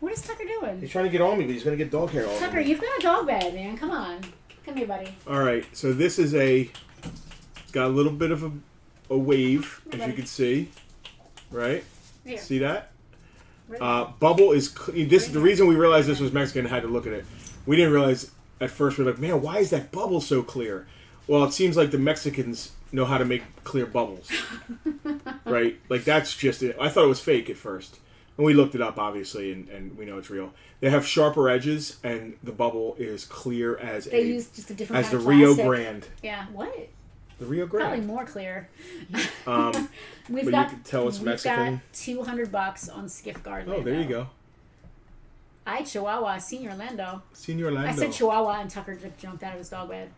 What is Tucker doing? He's trying to get on me, but he's going to get dog hair all over Tucker, me. you've got a dog bed, man. Come on. Come here, buddy. All right, so this is it's got a little bit of a wave, as you can see, right? Here. See that? Bubble is the reason we realized this was Mexican. Had to look at it. We didn't realize at first. We're like, man, why is that bubble so clear? Well, it seems like the Mexicans know how to make clear bubbles, right? Like that's just it. I thought it was fake at first, and we looked it up, obviously, and we know it's real. They have sharper edges, and the bubble is clear as they use just a different as kind the of Rio plastic. Grande. Yeah. What? The Rio Grande. Probably more clear. But You can tell it's Mexican. We've got $200 on Skiff Guard Lando. Oh, there you go. I Chihuahua, Senior Lando. Senior Lando. I said Chihuahua, and Tucker just jumped out of his dog bed.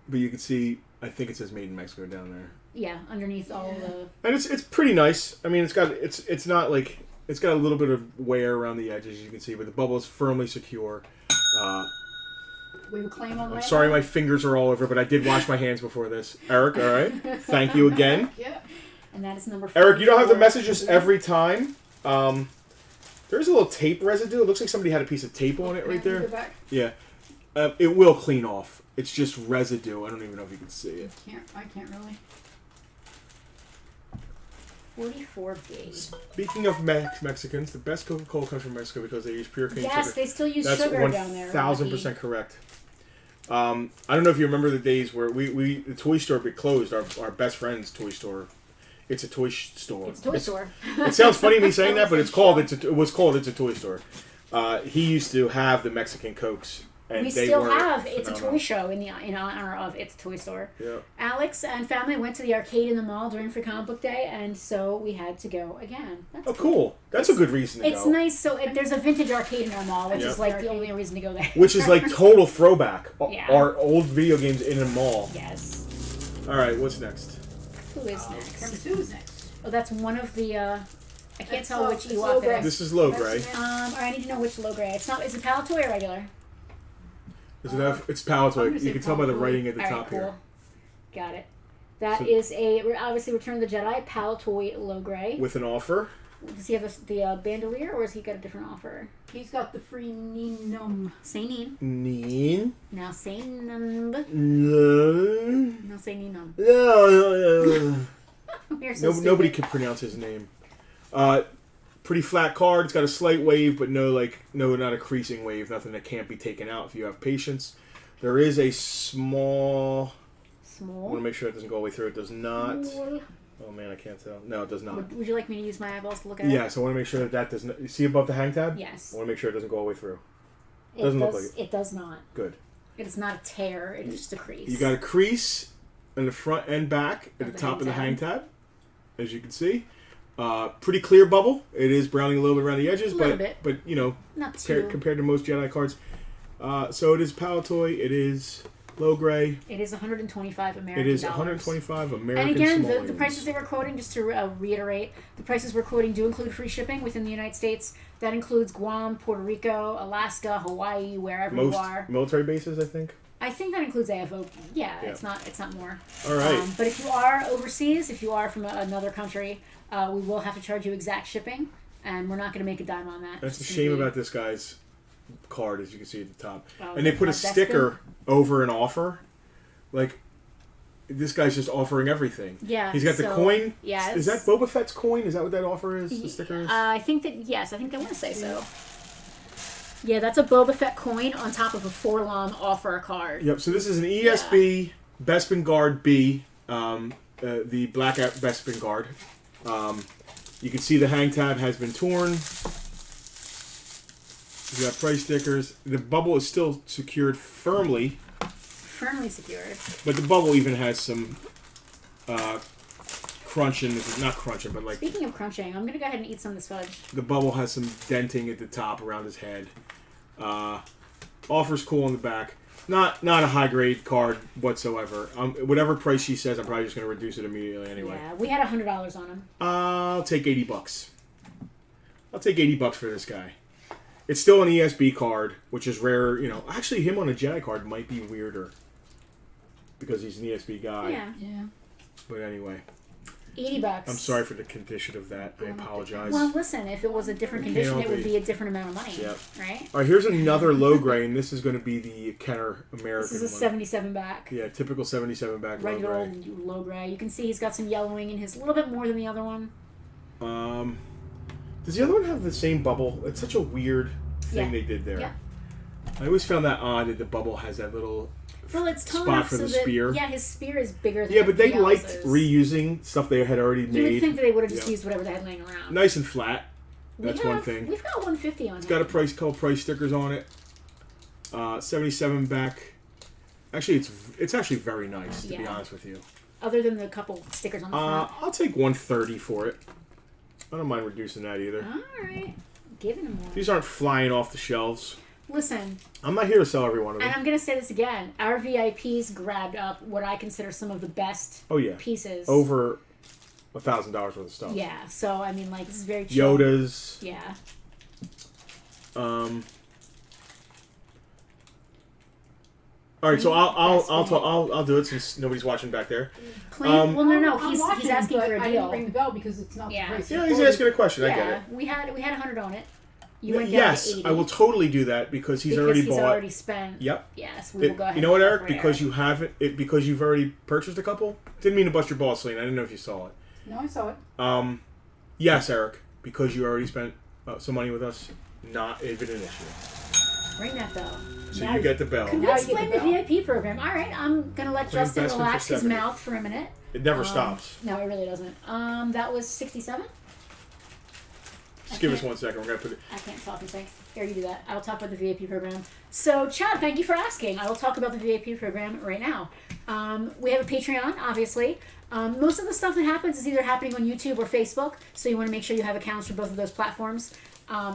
But you can see, I think it says "Made in Mexico" down there. Yeah, underneath all the. And it's pretty nice. I mean, it's not like it's got a little bit of wear around the edges, you can see, but the bubble is firmly secure. We have a claim on I'm that. sorry, my fingers are all over, but I did wash my hands before this. Eric, all right? Thank you again. Yeah. And that is number 4. Eric, you don't have the messages every time. There's a little tape residue. It looks like somebody had a piece of tape on it right Go there. back. Yeah. It will clean off. It's just residue. I don't even know if you can see it. I can't really. 44 days. Speaking of Mexicans, the best Coca-Cola comes from Mexico because they use pure cane sugar. Yes, they still use That's sugar down there. 1,000% correct. I don't know if you remember the days where the toy store be closed. Our best friend's toy store. It's a toy store. It's a toy store. It sounds funny me saying that, but it was called It's a Toy Store. He used to have the Mexican Cokes. And We they still were have It's a phenomenal. Toy Show in honor of It's a Toy Store. Yeah. Alex and family went to the arcade in the mall during Free Comic Book Day, and so we had to go again. That's Oh, cool. That's a good reason to go. It's nice. So there's a vintage arcade in our mall, which is like the only reason to go there. Which is like total throwback. Yeah. Our old video games in a mall. Yes. All right, what's next? Who is next? Number 2 is next. Oh, that's one of the. I can't That's tell which it's Ewok Logray. it is. This is low gray. I need to know which Logray. It's not. Is it Palatoy or regular? It's I'm Palatoy. gonna You say can tell by the Palatoy. writing at the All top right, cool. here. Got it. That So- is obviously Return of the Jedi Palatoy Logray. With an offer. Does he have the bandolier, or has he got a different offer? He's got the free Ninum. Say Neen. Neen. Now say Num. No. Now say Neenum. Nobody can pronounce his name. Pretty flat card. It's got a slight wave, but not a creasing wave. Nothing that can't be taken out if you have patience. There is a small. I want to make sure it doesn't go all the way through. It does not. Oh man, I can't tell. No, it does not. Would you like me to use my eyeballs to look at it? Yes, I want to make sure that does not. You see above the hang tab? Yes. I want to make sure it doesn't go all the way through. It Doesn't look does, like it. It does not. Good. It is not a tear. It is just a crease. You got a crease in the front and back at Of the the top of the hang hang tab, as you can see. Pretty clear bubble. It is browning a little bit around the edges, A little bit. but you know, Not too. compared to most Jedi cards. So it is Palatoy. It is low gray. It is 125 American It is dollars. 125 American. And again, the simoleons. prices they were quoting, just to reiterate, the prices we're quoting do include free shipping within the United States. That includes Guam, Puerto Rico, Alaska, Hawaii, wherever Most you are. military bases, I think. I think that includes AFO. Yeah, it's not more. All right. But if you are overseas, if you are from another country, we will have to charge you exact shipping, and we're not going to make a dime on that. That's the It's shame gonna be- about this guy's card, as you can see at the top. Oh, And they put a that's sticker over an offer. Like, this guy's just offering everything. Yeah. He's got the so- coin. Yeah. Is that Boba Fett's coin? Is that what that offer is? The sticker is? I think that, yes, I think they want to say so. Yeah, that's a Boba Fett coin on top of a Forlom offer card. Yep, so this is an ESB Bespin Guard B, the black Bespin Guard. You can see the hang tab has been torn. You got price stickers. The bubble is still secured firmly, Firmly secured. but the bubble even has some crunching. Not crunching, but like Speaking of crunching, I'm going to go ahead and eat some of this fudge. the bubble has some denting at the top around his head. Offer's cool on the back. Not a high grade card whatsoever. Whatever price she says, I'm probably just going to reduce it immediately anyway. Yeah, we had $100 on him. I'll take $80. I'll take $80 for this guy. It's still an ESB card, which is rare. You know, actually, him on a Jedi card might be weirder because he's an ESB guy. Yeah. But anyway, $80. I'm sorry for the condition of that. I apologize. Well, listen, if it was a different condition, it would be a different amount of money. Yep. Right? All right, here's another low grade, and this is going to be the Kenner American. This is a 77 back. Yeah, typical 77 back regular low grade. Old low grade. You can see he's got some yellowing in his, a little bit more than the other one. Does the other one have the same bubble? It's such a weird thing they did there. Yeah. I always found that odd that the bubble has that little it's tall spot enough for so the that, spear. yeah, his spear is bigger than Yeah, but they liked Diaz's. reusing stuff they had already You made. would think that they would have just used whatever they had laying around. Nice and flat. That's one thing. We've got 150 on it. It's got a couple price stickers on it. 77 back. Actually, it's actually very nice, to be honest with you. Other than the couple stickers on the front. I'll take 130 for it. I don't mind reducing that either. All right. Giving them one. These aren't flying off the shelves. Listen. I'm not here to sell every one of them. And I'm going to say this again. Our VIPs grabbed up what I consider some of the best pieces. Over $1,000 worth of stuff. Yeah. So, I mean, like, this is very chill. Yodas. Yeah. All right, so I'll do it since nobody's watching back there. No. I'm He's watching, asking for a I deal. didn't ring the bell because it's not the price. Yeah, he's asking a question. I get it. We had 100 on it. You went down Yes, to 80. I will totally do that because he's already bought. He's already spent. Yep. Yes, we will go ahead. You know what, and Eric? Because you haven't, because you've already purchased a couple. Didn't mean to bust your balls, Celine. I didn't know if you saw it. No, I saw it. Yes, Eric. Because you already spent some money with us. Not even an issue. Ring that bell. So you get the bell. Can you explain the VIP program? All right, I'm gonna let Justin investment relax for his 70. mouth for a minute. It never stops. No, it really doesn't. That was 67. Just give us 1 second. We're gonna put it. I can't talk and say. Here, you do that. I'll talk about the VIP program. So, Chad, thank you for asking. I will talk about the VIP program right now. We have a Patreon, obviously. Most of the stuff that happens is either happening on YouTube or Facebook, so you want to make sure you have accounts for both of those platforms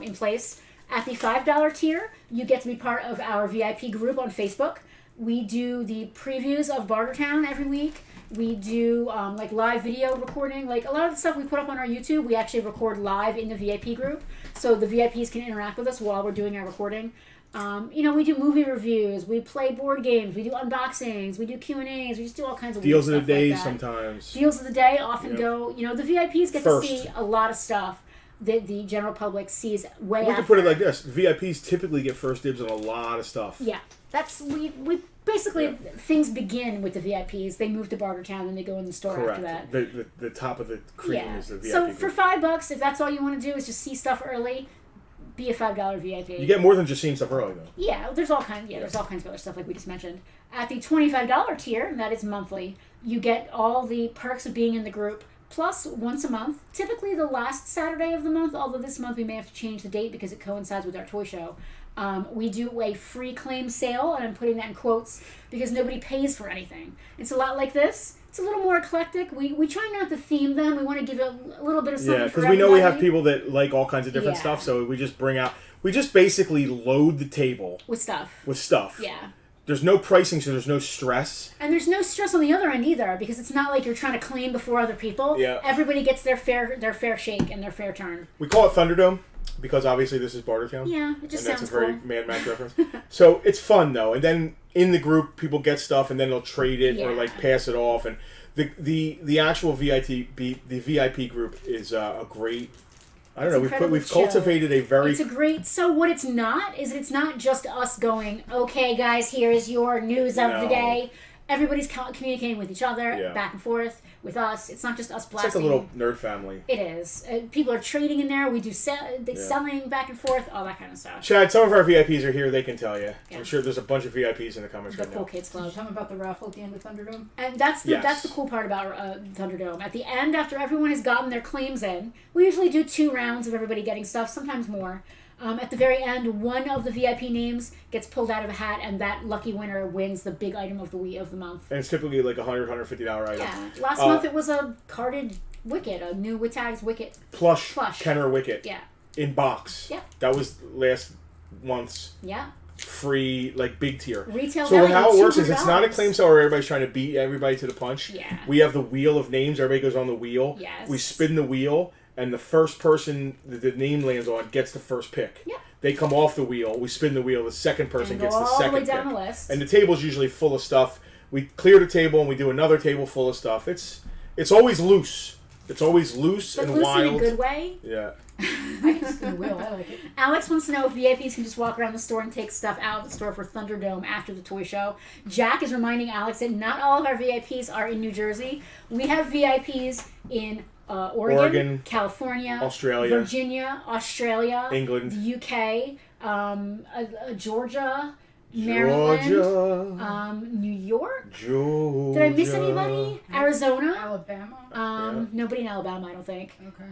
in place. At the $5 tier, you get to be part of our VIP group on Facebook. We do the previews of Bartertown every week. We do like live video recording. Like a lot of the stuff we put up on our YouTube, we actually record live in the VIP group, so the VIPs can interact with us while we're doing our recording. We do movie reviews, we play board games, we do unboxings, we do Q&As, we just do all kinds of deals weird of the day stuff like that. sometimes. Deals of the day often go. The VIPs get First. to see a lot of stuff that the general public sees way We after. can put it like this: VIPs typically get first dibs on a lot of stuff. Yeah, that's we basically things begin with the VIPs. They move to Bartertown and they go in the store Correct. after that. The top of the cream is the VIP. So group. for $5, if that's all you want to do is just see stuff early, be a $5 VIP. You get more than just seeing stuff early, though. Yeah, there's all kinds. There's all kinds of other stuff like we just mentioned. At the $25 tier, and that is monthly, you get all the perks of being in the group. Plus, once a month, typically the last Saturday of the month, although this month we may have to change the date because it coincides with our toy show, we do a free claim sale, and I'm putting that in quotes because nobody pays for anything. It's a lot like this. It's a little more eclectic. We try not to theme them. We want to give it a little bit of something for because everybody. we know we have people that like all kinds of different Yeah. stuff, so we just basically load the table with stuff. Yeah. There's no pricing, so there's no stress. And there's no stress on the other end either, because it's not like you're trying to claim before other people. Yeah. Everybody gets their fair shake and their fair turn. We call it Thunderdome because obviously this is Bartertown. Yeah, it just and sounds that's a very cool. Mad Max reference. So it's fun though, and then in the group people get stuff, and then they'll trade it or like pass it off, and the actual VIP group is a great. I don't know. We've cultivated a very. It's a great. So what it's not is it's not just us going, okay, guys, here's your news of the day. Everybody's communicating with each other, back and forth with us. It's not just us blasting. It's like a little nerd family. It is. People are trading in there. We do selling back and forth, all that kind of stuff. Chad, some of our VIPs are here. They can tell you. Yeah. I'm sure there's a bunch of VIPs in the comments the right Cool now. Kids Club. Tell me about the raffle at the end of Thunderdome. And that's the cool part about Thunderdome. At the end, after everyone has gotten their claims in, we usually do 2 rounds of everybody getting stuff, sometimes more. At the very end, one of the VIP names gets pulled out of a hat, and that lucky winner wins the big item of the month. And it's typically like $100, $150 item. Yeah. Last month it was a carded Wicket, a new Wittag's Wicket. Plush. Kenner Wicket. Yeah. In box. Yep. That was last month's. Yeah. free, like big tier. Retail so value, how it works is it's $200. not a claim sale where everybody's trying to beat everybody to the punch. Yeah. We have the wheel of names. Everybody goes on the wheel. Yes. We spin the wheel, and the first person that the name lands on gets the first pick. Yeah. They come off the wheel. We spin the wheel. The second person and gets the all second the way down pick. the list. And the table's usually full of stuff. We clear the table and we do another table full of stuff. It's always loose. It's always loose but and loose wild. in a good way. Yeah. I can spin the wheel. I like it. Alex wants to know if VIPs can just walk around the store and take stuff out of the store for Thunderdome after the toy show. Jack is reminding Alex that not all of our VIPs are in New Jersey. We have VIPs in Oregon, California, Australia, Virginia, Australia, England, the UK, Georgia, Maryland, New York. Georgia. Did I miss anybody? Arizona, Alabama. nobody in Alabama, I don't think. Okay.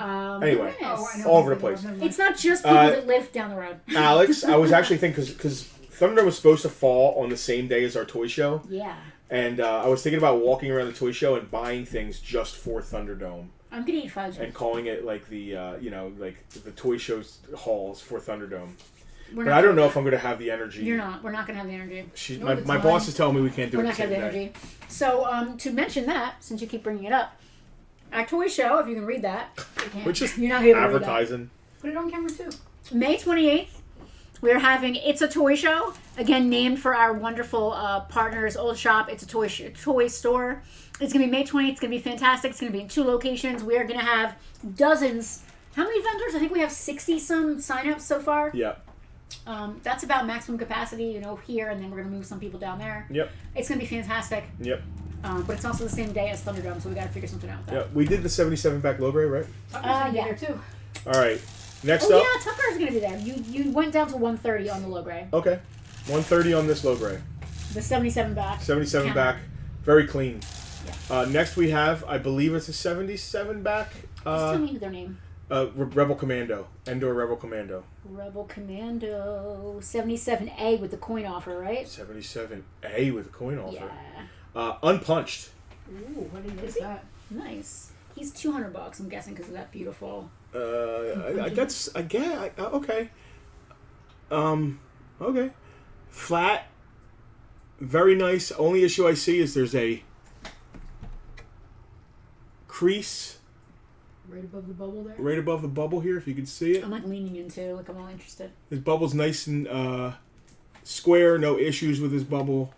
Anyway, I know all over the people. place. Never mind. It's not just people that live down the road. Alex, I was actually thinking because Thunderdome was supposed to fall on the same day as our toy show. Yeah. And I was thinking about walking around the toy show and buying things just for Thunderdome. I'm gonna eat fudge. And calling it like the like the toy show's halls for Thunderdome. We're But not I don't know doing if I'm going to have the energy. You're not. We're not gonna have the energy. My boss is telling me we can't do We're it not the gonna same have the day. energy. So to mention that, since you keep bringing it up, our toy show, if you can read that, you can't. We're just You're not gonna be able to read advertising. Put it on camera too. that. May 28th, we're having It's a Toy Show, again named for our wonderful partners, Old Shop. It's a toy store. It's gonna be May 28th. It's gonna be fantastic. It's gonna be in 2 locations. We are gonna have dozens. How many vendors? I think we have 60 some signups so far. Yeah. That's about maximum capacity, here, and then we're gonna move some people down there. Yep. It's gonna be fantastic. Yep. But it's also the same day as Thunderdome, so we gotta figure something out with that. Yeah. We did the 77 back low grade, right? Yeah. Yeah. There too. All right. Next Oh up. yeah, Tucker's gonna be there. You went down to 130 on the low grade. Okay. 130 on this low grade. The 77 back. 77 Camera. back. Very clean. Yeah. Next we have, I believe it's a 77 back. Just tell me their name. Rebel Commando. Endor Rebel Commando. Rebel Commando 77A with the coin offer, right? 77A with a coin offer. Yeah. Unpunched. Ooh, what is he? that? Nice. He's $200, I'm guessing, because of that beautiful. Okay. Okay. Flat. Very nice. Only issue I see is there's a crease Right above the bubble there? right above the bubble here, if you can see it. I'm like leaning into, like I'm all interested. His bubble's nice and square, no issues with his bubble.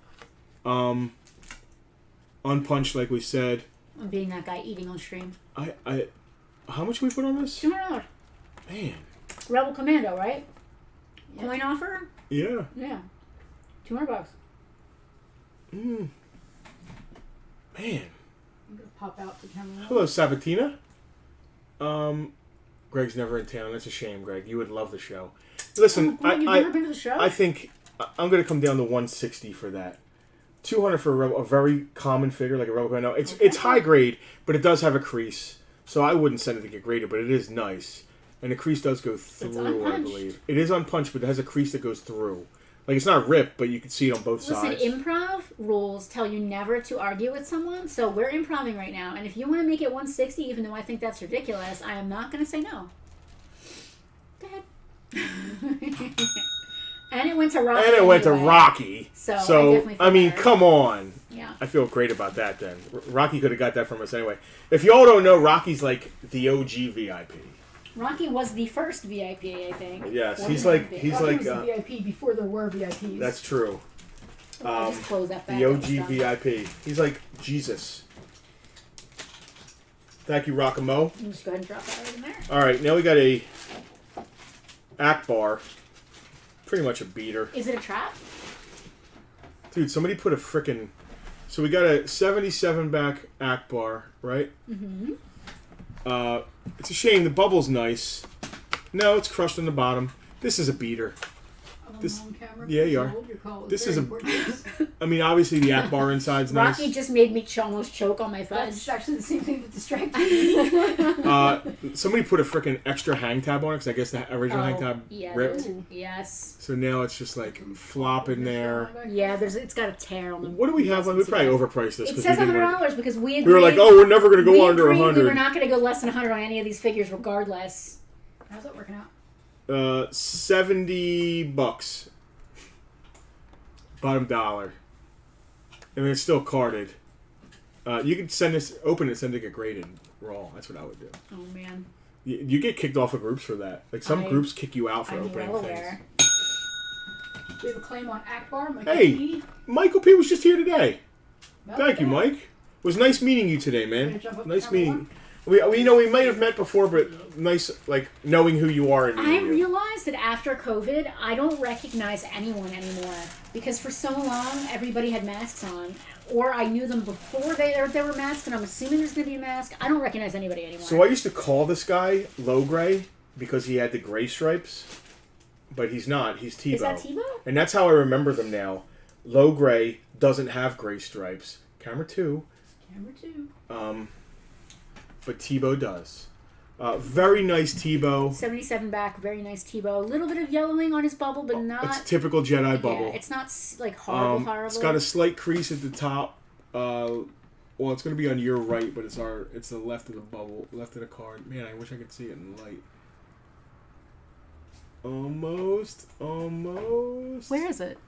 Unpunched, like we said. I'm being that guy eating on stream. How much we put on this? $200. Man. Rebel Commando, right? Yeah. Coin offer? Yeah. Yeah. $200. Man. I'm gonna pop out the camera. Hello, Sabatina. Greg's never in town. That's a shame, Greg. You would love the show. Listen, You've never been to the show? I think I'm going to come down to 160 for that. 200 for a very common figure like a Rebel Commando. It's high grade, but it does have a crease, so I wouldn't send it to get graded. But it is nice, and the crease does go through. I believe it is unpunched, but it has a crease that goes through. Like it's not ripped, but you can see it on both sides. Listen, improv rules tell you never to argue with someone, so we're improving right now. And if you want to make it 160, even though I think that's ridiculous, I am not going to say no. Go ahead. And it went to Rocky. And it went to Rocky. So I mean, come on. Yeah. I feel great about that then. Rocky could have got that from us anyway. If y'all don't know, Rocky's like the OG VIP. Rocky was the first VIP, I think. Yes, he's like Rocky was a VIP before there were VIPs. That's true. I'll just close that bag The and OG stuff. VIP. He's like Jesus. Thank you, Rockamo. You just go ahead and drop that right in there. All right, now we got a Akbar. Pretty much a beater. Is it a trap? Dude, somebody put a frickin'... So we got a 77 back Akbar, right? Mm-hmm. It's a shame. The bubble's nice. No, it's crushed on the bottom. This is a beater. This, on camera. yeah, you are. This is a... I mean, obviously the Akbar inside's nice. Rocky just made me almost choke on my fudge. That's actually the same thing that distracted me. Somebody put a frickin' extra hang tab on it, because I guess the original hang tab ripped. Yes. So now it's just like flopping there. Yeah, it's got a tear on the... What do we have? We probably overpriced this. It says $100 because we agreed... We were like, oh, we're never going to go under 100. We were not going to go less than 100 on any of these figures regardless. How's that working out? $70. Bottom dollar. I mean, it's still carded. You can open it, send it get graded raw. That's what I would do. Oh man. You get kicked off of groups for that. Like some groups kick you out for opening well things. aware. We have a claim on Akbar. Hey, Michael P was just here today. Well, Thank you, Mike. It was nice meeting you today, man. Jump up Nice to meeting. We might have met before, but nice like knowing who you are and I meeting you. realized that after COVID, I don't recognize anyone anymore because for so long everybody had masks on, or I knew them before they were masked, and I'm assuming there's going to be a mask. I don't recognize anybody anymore. So I used to call this guy Low Gray because he had the gray stripes, but he's not. He's Tebow. Is that Tebow? And that's how I remember them now. Low Gray doesn't have gray stripes. Camera 2. But Tebow does. Very nice Tebow. 77 back, very nice Tebow. A little bit of yellowing on his bubble, but not. It's typical Jedi bubble. Yeah, it's not like horrible. It's got a slight crease at the top. Well, it's going to be on your right, but it's the left of the bubble, left of the card. Man, I wish I could see it in the light. Almost. Where is it?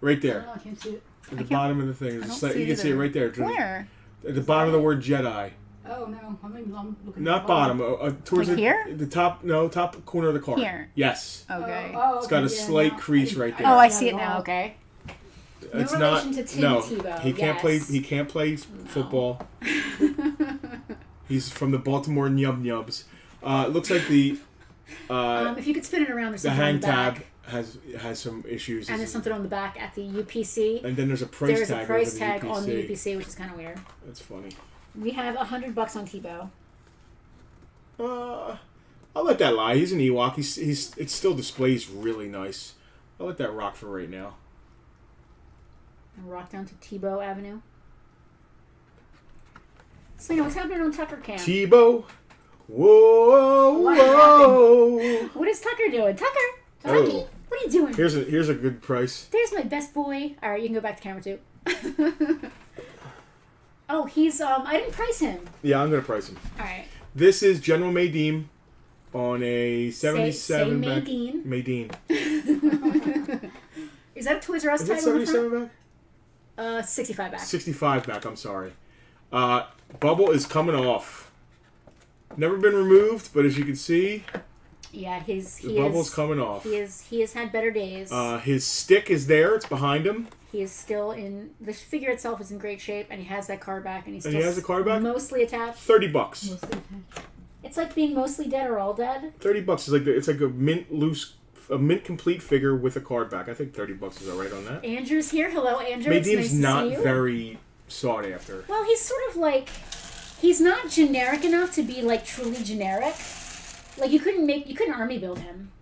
Right there. Oh, I can't see it. At the bottom of the thing. You can see it right there. Where? At the bottom of the word Jedi. Oh no, I'm looking. Not bottom. Towards like here? The top. No, top corner of the card. Here. Yes. Okay. It's got a slight crease right there. Oh, I see it now. Okay. It's no not. relation to Tim No, Tebow. he can't play. He can't play football. He's from the Baltimore Nyub Nyubs. It looks like the. If you could spin it around, there's the something hang on the tab back. has some issues. And there's something on the back at the UPC. And then there's a price tag. There's a price tag over on the UPC. UPC, which is kind of weird. That's funny. We have $100 on Tebow. I'll let that lie. He's an Ewok. It still displays really nice. I'll let that rock for right now. And rock down to Tebow Avenue. Selena, what's happening on Tucker Cam? Tebow. Whoa. What is Tucker doing? Tucker, Oh. what are you doing? Here's a good price. There's my best boy. All right, you can go back to camera 2. Oh, he's I didn't price him. Yeah, I'm gonna price him. All right. This is General Maydeem on a 77 say back. Maydeem. Maydeem. Is that a Toys R Us Is it title? 77 back? 65 back. 65 back. I'm sorry. Bubble is coming off. Never been removed, but as you can see, yeah, the bubble's coming off. He has had better days. His stick is there. It's behind him. He is still in. The figure itself is in great shape, and he has that card back, and he's still he has the card back? mostly attached. $30. It's like being mostly dead or all dead. $30 is like a mint complete figure with a card back. I think $30 is all right on that. Andrew's here. Hello, Andrew. Maydeem's it's nice not to see you. very sought after. Well, he's sort of like, he's not generic enough to be like truly generic. Like you couldn't army build him.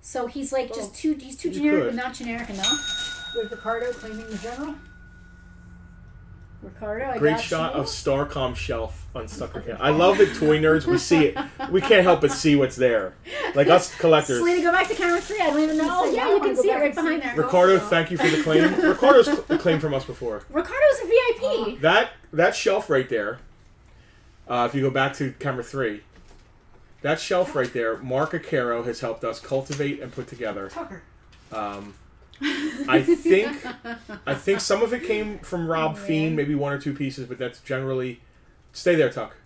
So he's like he's too generic but not generic enough. With Ricardo claiming the general. Ricardo, I Great got shot you. of Starcom shelf on Stucker Cam. I love it, toy nerds. We see it. We can't help but see what's there. Like us collectors. Selena, go back to camera 3. I don't even know. Oh, yeah, you can see it right behind there. Ricardo, thank you for the claim. Ricardo's claimed from us before. Ricardo's a VIP. That shelf right there, if you go back to camera 3, that shelf right there, Mark Acaro has helped us cultivate and put together. Tucker. I think some of it came from Rob Fiend, maybe 1 or 2 pieces, but that's generally. Stay there, Tuck.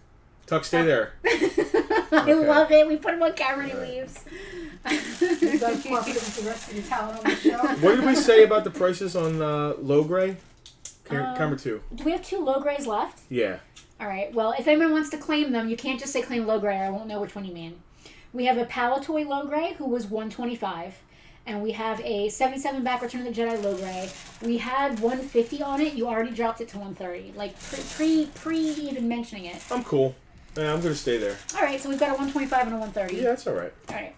Tuck, stay there. I love it. We put him on camera and he leaves. You guys cooperative with the rest of the talent on the show. What did we say about the prices on Low Gray? Camera 2. Do we have 2 low grays left? Yeah. All right. Well, if anyone wants to claim them, you can't just say claim low gray. I won't know which one you mean. We have a Palatoy low gray who was $125. And we have a 77 back Return of the Jedi low gray. We had $150 on it. You already dropped it to $130. Like pre even mentioning it. I'm cool. Yeah, I'm gonna stay there. All right, so we've got a $125 and a $130. Yeah, that's all right. All right.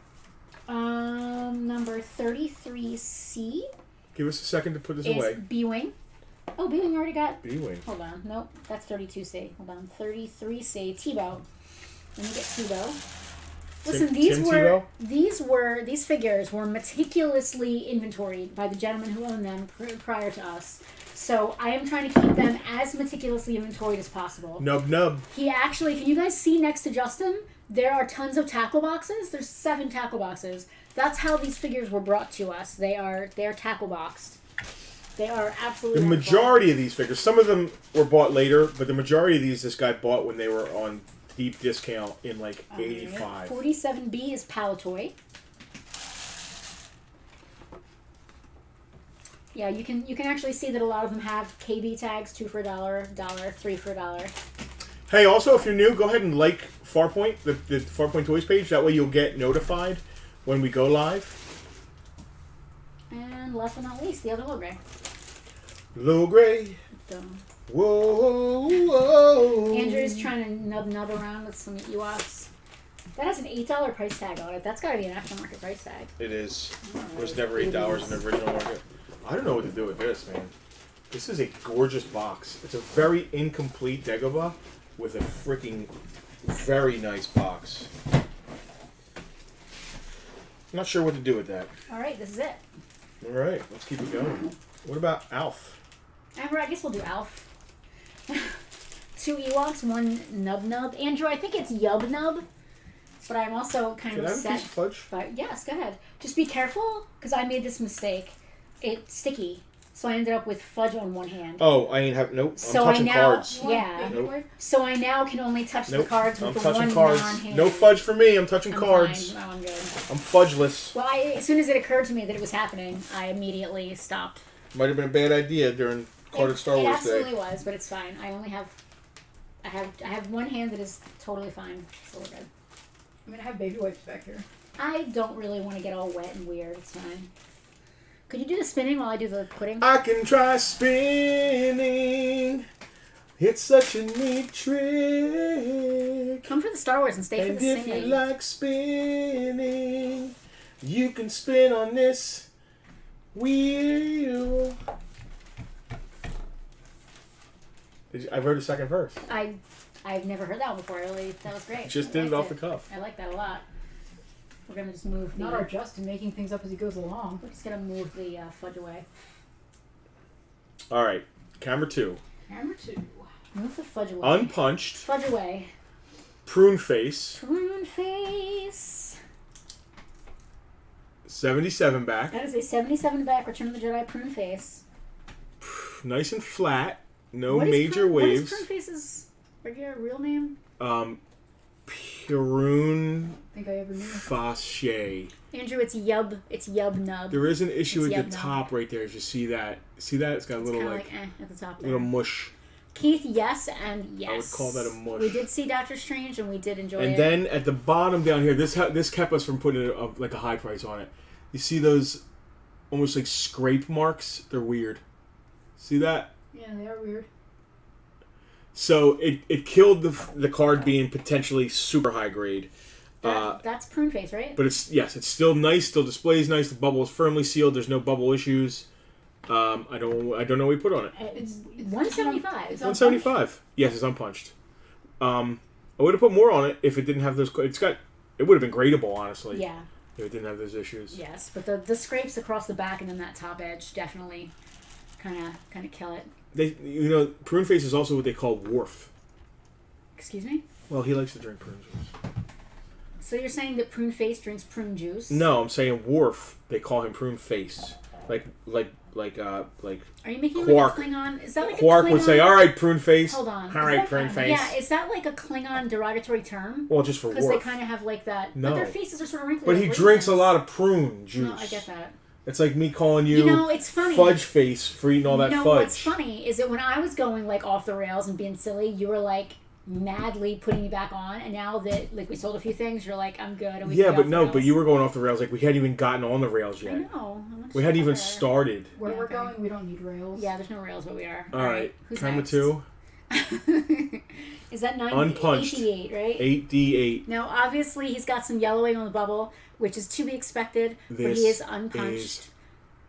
Number 33C. Give us a second to put this is away. B-Wing. Oh, B-Wing already got... B-Wing. Hold on. Nope, that's 32C. Hold on. 33C. Tebow. Let me get Tebow. Listen, these figures were meticulously inventoried by the gentleman who owned them prior to us. So I am trying to keep them as meticulously inventoried as possible. Nub. He actually, can you guys see next to Justin? There are tons of tackle boxes. There's 7 tackle boxes. That's how these figures were brought to us. They're tackle boxed. They are absolutely The majority of these figures, some of them were bought later, but the majority of these this guy bought when they were on deep discount in like 85. 47B is Palatoy. Yeah, you can actually see that a lot of them have KB tags, 2 for $1, 3 for $1. Hey, also if you're new, go ahead and like Farpoint, the Farpoint Toys page. That way you'll get notified when we go live. And last but not least, the other Low Gray. Low Gray. Whoa, whoa. Andrew's trying to nub around with some Ewoks. That has an $8 price tag on it. That's got to be an aftermarket price tag. It is. It was never $8 in the original market. I don't know what to do with this, man. This is a gorgeous box. It's a very incomplete Dagobah with a freaking very nice box. I'm not sure what to do with that. All right, this is it. All right, let's keep it going. What about Alf? Amber, I guess we'll do Alf. 2 Ewoks, 1 Nub. Andrew, I think it's Yub, but I'm also kind of upset. Can I have a piece of fudge? But yes, go ahead. Just be careful, because I made this mistake. It's sticky, so I ended up with fudge on one hand. Oh, I ain't have nope. So I'm touching cards. Yeah. Nope. So I now can only touch the cards with the one non-hand. No fudge for me. I'm touching cards. Fine. No, I'm good. I'm fudgeless. Well, as soon as it occurred to me that it was happening, I immediately stopped. Might have been a bad idea during Carded Star Wars Day. It absolutely was, but it's fine. I only have, I have one hand that is totally fine, so we're good. I'm gonna have baby wipes back here. I don't really want to get all wet and weird. It's fine. Could you do the spinning while I do the pudding? I can try spinning. It's such a neat trick. Come for the Star Wars and stay for the singing. And if you like spinning, you can spin on this wheel. I wrote a second verse. I've never heard that one before. Really, that was great. Just did it off the cuff. I like that a lot. We're gonna just move. Not our Justin making things up as he goes along. We're just gonna move the fudge away. All right, camera 2. Camera 2. Move the fudge away. Unpunched. Fudge away. Prune face. Prune face. 77 back. That is a 77 back Return of the Jedi prune face. Nice and flat. No major waves. What is prune face's regular real name? Prune Think I ever knew. Fasce. Andrew, it's Yub. It's Yub Nub. There is an issue It's at the Yub top right there. Just see that? See that? It's got a little like at the top there. little mush. Keith, yes and yes. I would call that a mush. We did see Doctor Strange and we did enjoy it. And then at the bottom down here, this kept us from putting like a high price on it. You see those almost like scrape marks? They're weird. See that? Yeah, they are weird. So it killed the card being potentially super high grade. That's prune face, right? But it's still nice, still displays nice. The bubble is firmly sealed. There's no bubble issues. I don't know what we put on it. It's 175. It's 175. Yes, it's unpunched. I would have put more on it if it didn't have those. It would have been gradable, honestly. Yeah. If it didn't have those issues. Yes, but the scrapes across the back and then that top edge definitely kind of kill it. Prune face is also what they call Worf. Excuse me? Well, he likes to drink prune juice. So you're saying that prune face drinks prune juice? No, I'm saying Worf. They call him prune face. Like Are you making Quark. like a Klingon? Is that like Quark a Klingon? would say, "All right, prune face." Hold on. All right, prune face. Yeah, is that like a Klingon derogatory term? Well, just for Worf. Because they kind of have like that. No. But their faces are sort of wrinkly. But like he raisins. drinks a lot of prune juice. No, I get that. It's like me calling you, it's funny. fudge face for eating all that fudge. What's funny is that when I was going like off the rails and being silly, you were like madly putting me back on, and now that like we sold a few things, you're like, I'm good. And we Yeah, but no, but you were going off the rails. Like we hadn't even gotten on the rails yet. I know. We hadn't even started. Where we're going, we don't need rails. Yeah, there's no rails, but we are. All right. Who's Camera next? 2. Is that 9? Unpunched. 88, right? 8D8. Now, obviously, he's got some yellowing on the bubble, which is to be expected, but he is unpunched.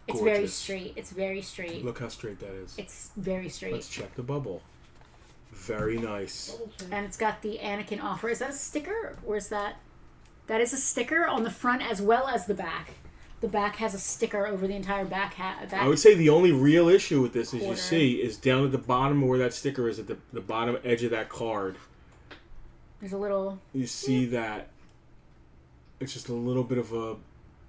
It's very gorgeous. straight. It's very straight. Look how straight that is. It's very straight. Let's check the bubble. Very nice. And it's got the Anakin offer. Is that a sticker? Or is that... That is a sticker on the front as well as the back. The back has a sticker over the entire back. I would say the only real issue with this, as you Quarter. see, is down at the bottom where that sticker is, at the bottom edge of that card. There's a little... You see that. It's just a little bit of a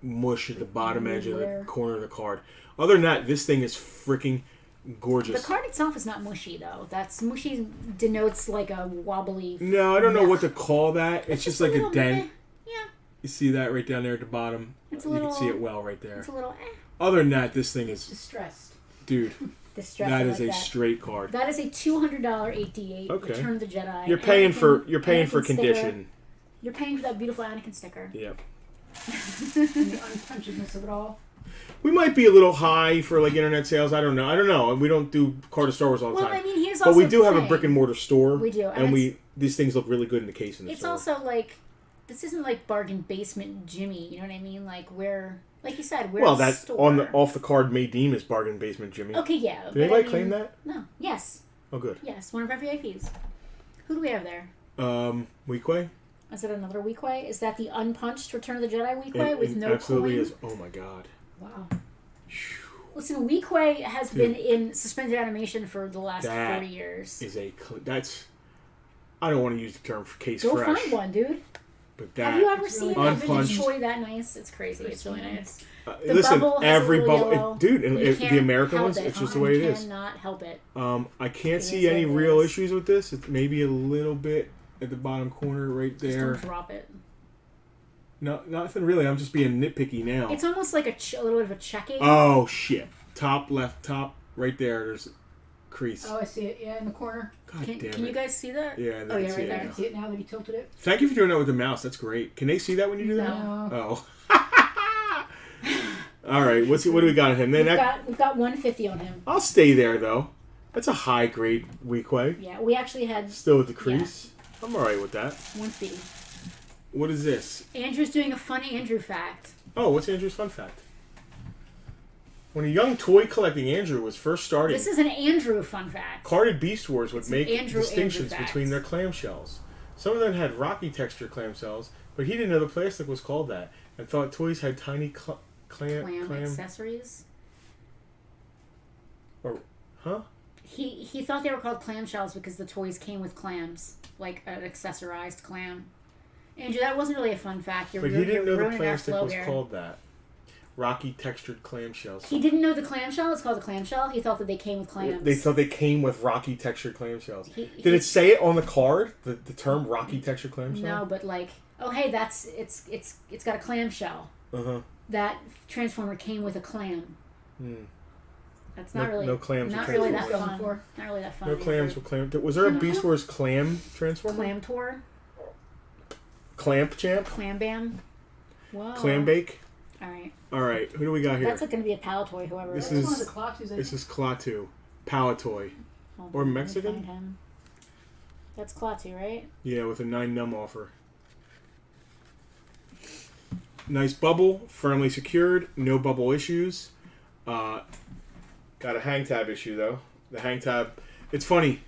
mush at the bottom edge of the corner of the card. Other than that, this thing is freaking gorgeous. The card itself is not mushy, though. That's mushy denotes like a wobbly... No, I don't know what to call that. It's just like a dent. Yeah. You see that right down there at the bottom? It's you can see it well right there. It's a little Other than that, this thing is... Distressed. Dude, distressed. that is a straight card. That is a $200 8D8. Okay. Return of the Jedi. You're paying for condition. Sticker. You're paying for that beautiful Anakin sticker. Yep. And the unpunchedness of it all. We might be a little high for like internet sales. I don't know. We don't do Card of Star Wars all the time. Well, I mean, here's also but we do have a brick and mortar store. We do, and these things look really good in the case in the store. It's also like this isn't like bargain basement Jimmy. You know what I mean? Like like you said, we're a store. On the off the card may deem as bargain basement Jimmy. Okay, yeah. Did anybody claim that? No. Yes. Oh, good. Yes, one of our VIPs. Who do we have there? Weequay. Is it another Weequay? Is that the unpunched Return of the Jedi Weequay with no absolutely coin? Is. Oh my god. Wow. Listen, Weequay has been in suspended animation for the last 40 years. That's. I don't want to use the term for case Go fresh. Go find one, dude. But that have you ever seen a vintage toy that nice? It's crazy. It's really nice. Listen, bubble every bubble, yellow. Dude, and the American ones, it's just the way it is. You cannot help it. I can't see any real issues with this. It's maybe a little bit at the bottom corner right there. Just don't drop it. No, nothing really. I'm just being nitpicky now. It's almost like a little bit of a checking. Oh shit! Top left, top right there. There's a crease. Oh, I see it. Yeah, in the corner. God damn it! Can you guys see that? Yeah. Oh yeah, right there. I see it now that he tilted it. Thank you for doing that with the mouse. That's great. Can they see that when you do that? No. Oh. All right. What do we got on him? We've got 150 on him. I'll stay there though. That's a high grade Weequay. Yeah, we actually had still with the crease. Yeah. I'm all right with that. 150. What is this? Andrew's doing a fun Andrew fact. Oh, what's Andrew's fun fact? When a young toy collecting Andrew was first starting... This is an Andrew fun fact. Carded Beast Wars would make distinctions between their clamshells. Some of them had rocky texture clamshells, but he didn't know the plastic was called that, and thought toys had tiny clam accessories? Or, huh? He thought they were called clamshells because the toys came with clams, like an accessorized clam. Andrew, that wasn't really a fun fact. But he didn't know the plastic was called that. Rocky textured clamshells. He didn't know the clamshell. It's called a clamshell. He thought that they came with clams. They thought they came with rocky textured clamshells. Did it say it on the card? The term rocky textured clamshell? No, but like, oh hey, it's got a clamshell. That transformer came with a clam. That's not really clams. Not really that fun. Not really that fun. No clams with clam. Was there a Beast Wars clam transformer? Clam tour. Clamp champ. Clam bam. Whoa. Clam bake. All right. Who do we got here? That's going to be a Palatoy, whoever this is. One of the Klatus, this is Klaatu. Palatoy. Or Mexican? That's Klaatu, right? Yeah, with a 9 num offer. Nice bubble, firmly secured, no bubble issues. Got a hang tab issue though. The hang tab, it's funny.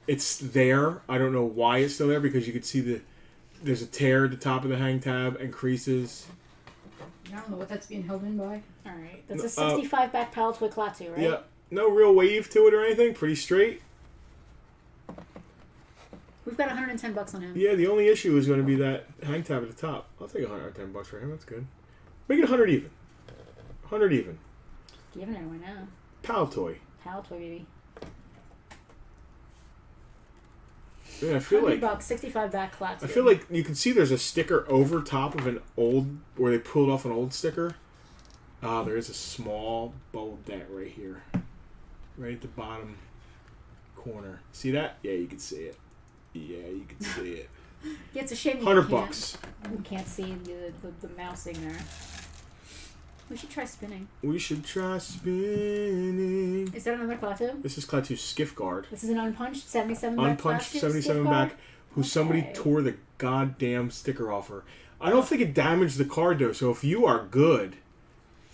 It's there. I don't know why it's still there because you could see there's a tear at the top of the hang tab and creases. I don't know what that's being held in by. All right, that's a 65 back Palatoy Klaatu, right? Yeah, no real wave to it or anything. Pretty straight. We've got $110 on him. Yeah, the only issue is going to be that hang tab at the top. I'll take $110 for him. That's good. Make it 100 even. 100 even. Giving it away now. Palatoy. Palatoy, baby. Yeah, I feel like $100, 65 back Klaatu. I feel like you can see there's a sticker over top of an old, where they pulled off an old sticker. There is a small bold dent right here, right at the bottom corner. See that? Yeah, you can see it. Yeah, you can see it. Yeah, it's a shame. $100. You can't see the mousing there. We should try spinning. We should try spinning. Is that another Klaatu? This is Klaatu Skiff Guard. This is an unpunched 77 back. Unpunched 77 back, who somebody tore the goddamn sticker off her. I don't think it damaged the card though, so if you are good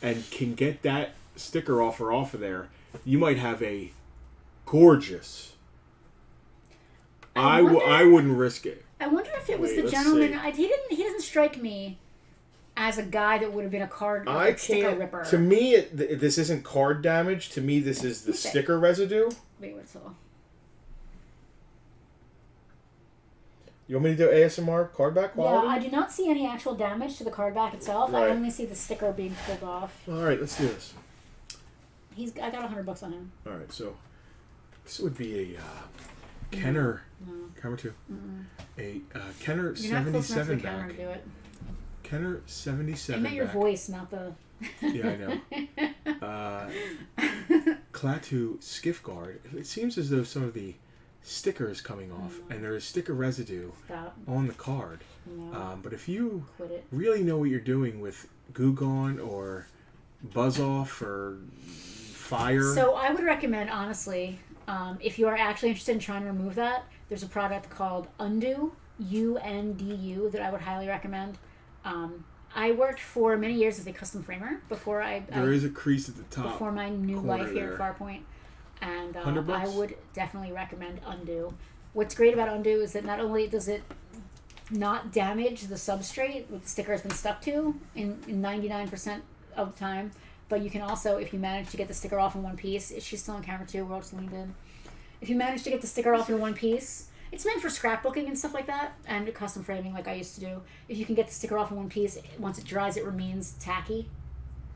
and can get that sticker off of there, you might have a gorgeous. I wouldn't risk it. I wonder if it was the gentleman. He doesn't strike me as a guy that would have been a card sticker ripper. To me, this isn't card damage. To me, this is the sticker residue. Wait, what's all? You want me to do ASMR card back quality? Yeah, I do not see any actual damage to the card back itself. Right. I only see the sticker being pulled off. All right, let's do this. I got $100 on him. All right, so this would be a Kenner. No. Camera 2. Mm-mm. A Kenner You're not close enough to 77 the camera back. to do it. Kenner 77 I meant your back. voice, not the... Yeah, I know. Klaatu skiff guard. It seems as though some of the sticker is coming off, and there is sticker residue on the card. No. But if you Quit it. really know what you're doing with Goo Gone or Buzz Off or Fire... So I would recommend, honestly, if you are actually interested in trying to remove that, there's a product called Undo, UNDU, that I would highly recommend. I worked for many years as a custom framer before There is a crease at the top. Before my new life here there. at Farpoint. And $100? I would definitely recommend Undo. What's great about Undo is that not only does it not damage the substrate that the sticker has been stuck to in 99% of the time, but you can also, if you manage to get the sticker off in one piece, she's still on camera too, we're all just leaned in. If you manage to get the sticker off in one piece, it's meant for scrapbooking and stuff like that, and custom framing like I used to do. If you can get the sticker off in one piece, once it dries, it remains tacky.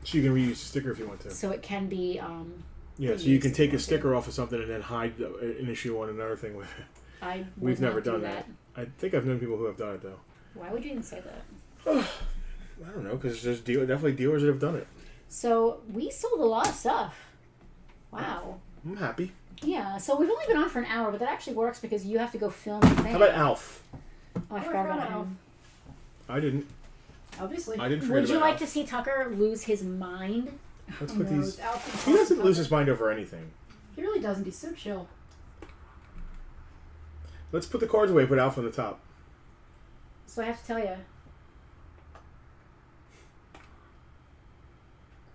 So you can reuse the sticker if you want to. So it can be... yeah, so you can take a sticker off of something and then hide an issue on another thing with it. We've never done that. I think I've known people who have done it, though. Why would you even say that? I don't know, because there's definitely dealers that have done it. So we sold a lot of stuff. Wow. I'm happy. Yeah, so we've only been on for an hour, but that actually works because you have to go film the thing. How about Alf? Oh, I forgot about him. I didn't. Obviously. I didn't forget Would you about like Alf. to see Tucker lose his mind? Let's put these... Alf He doesn't lose his mind over anything. He really doesn't. He's so chill. Let's put the cards away, put Alf on the top. So I have to tell you.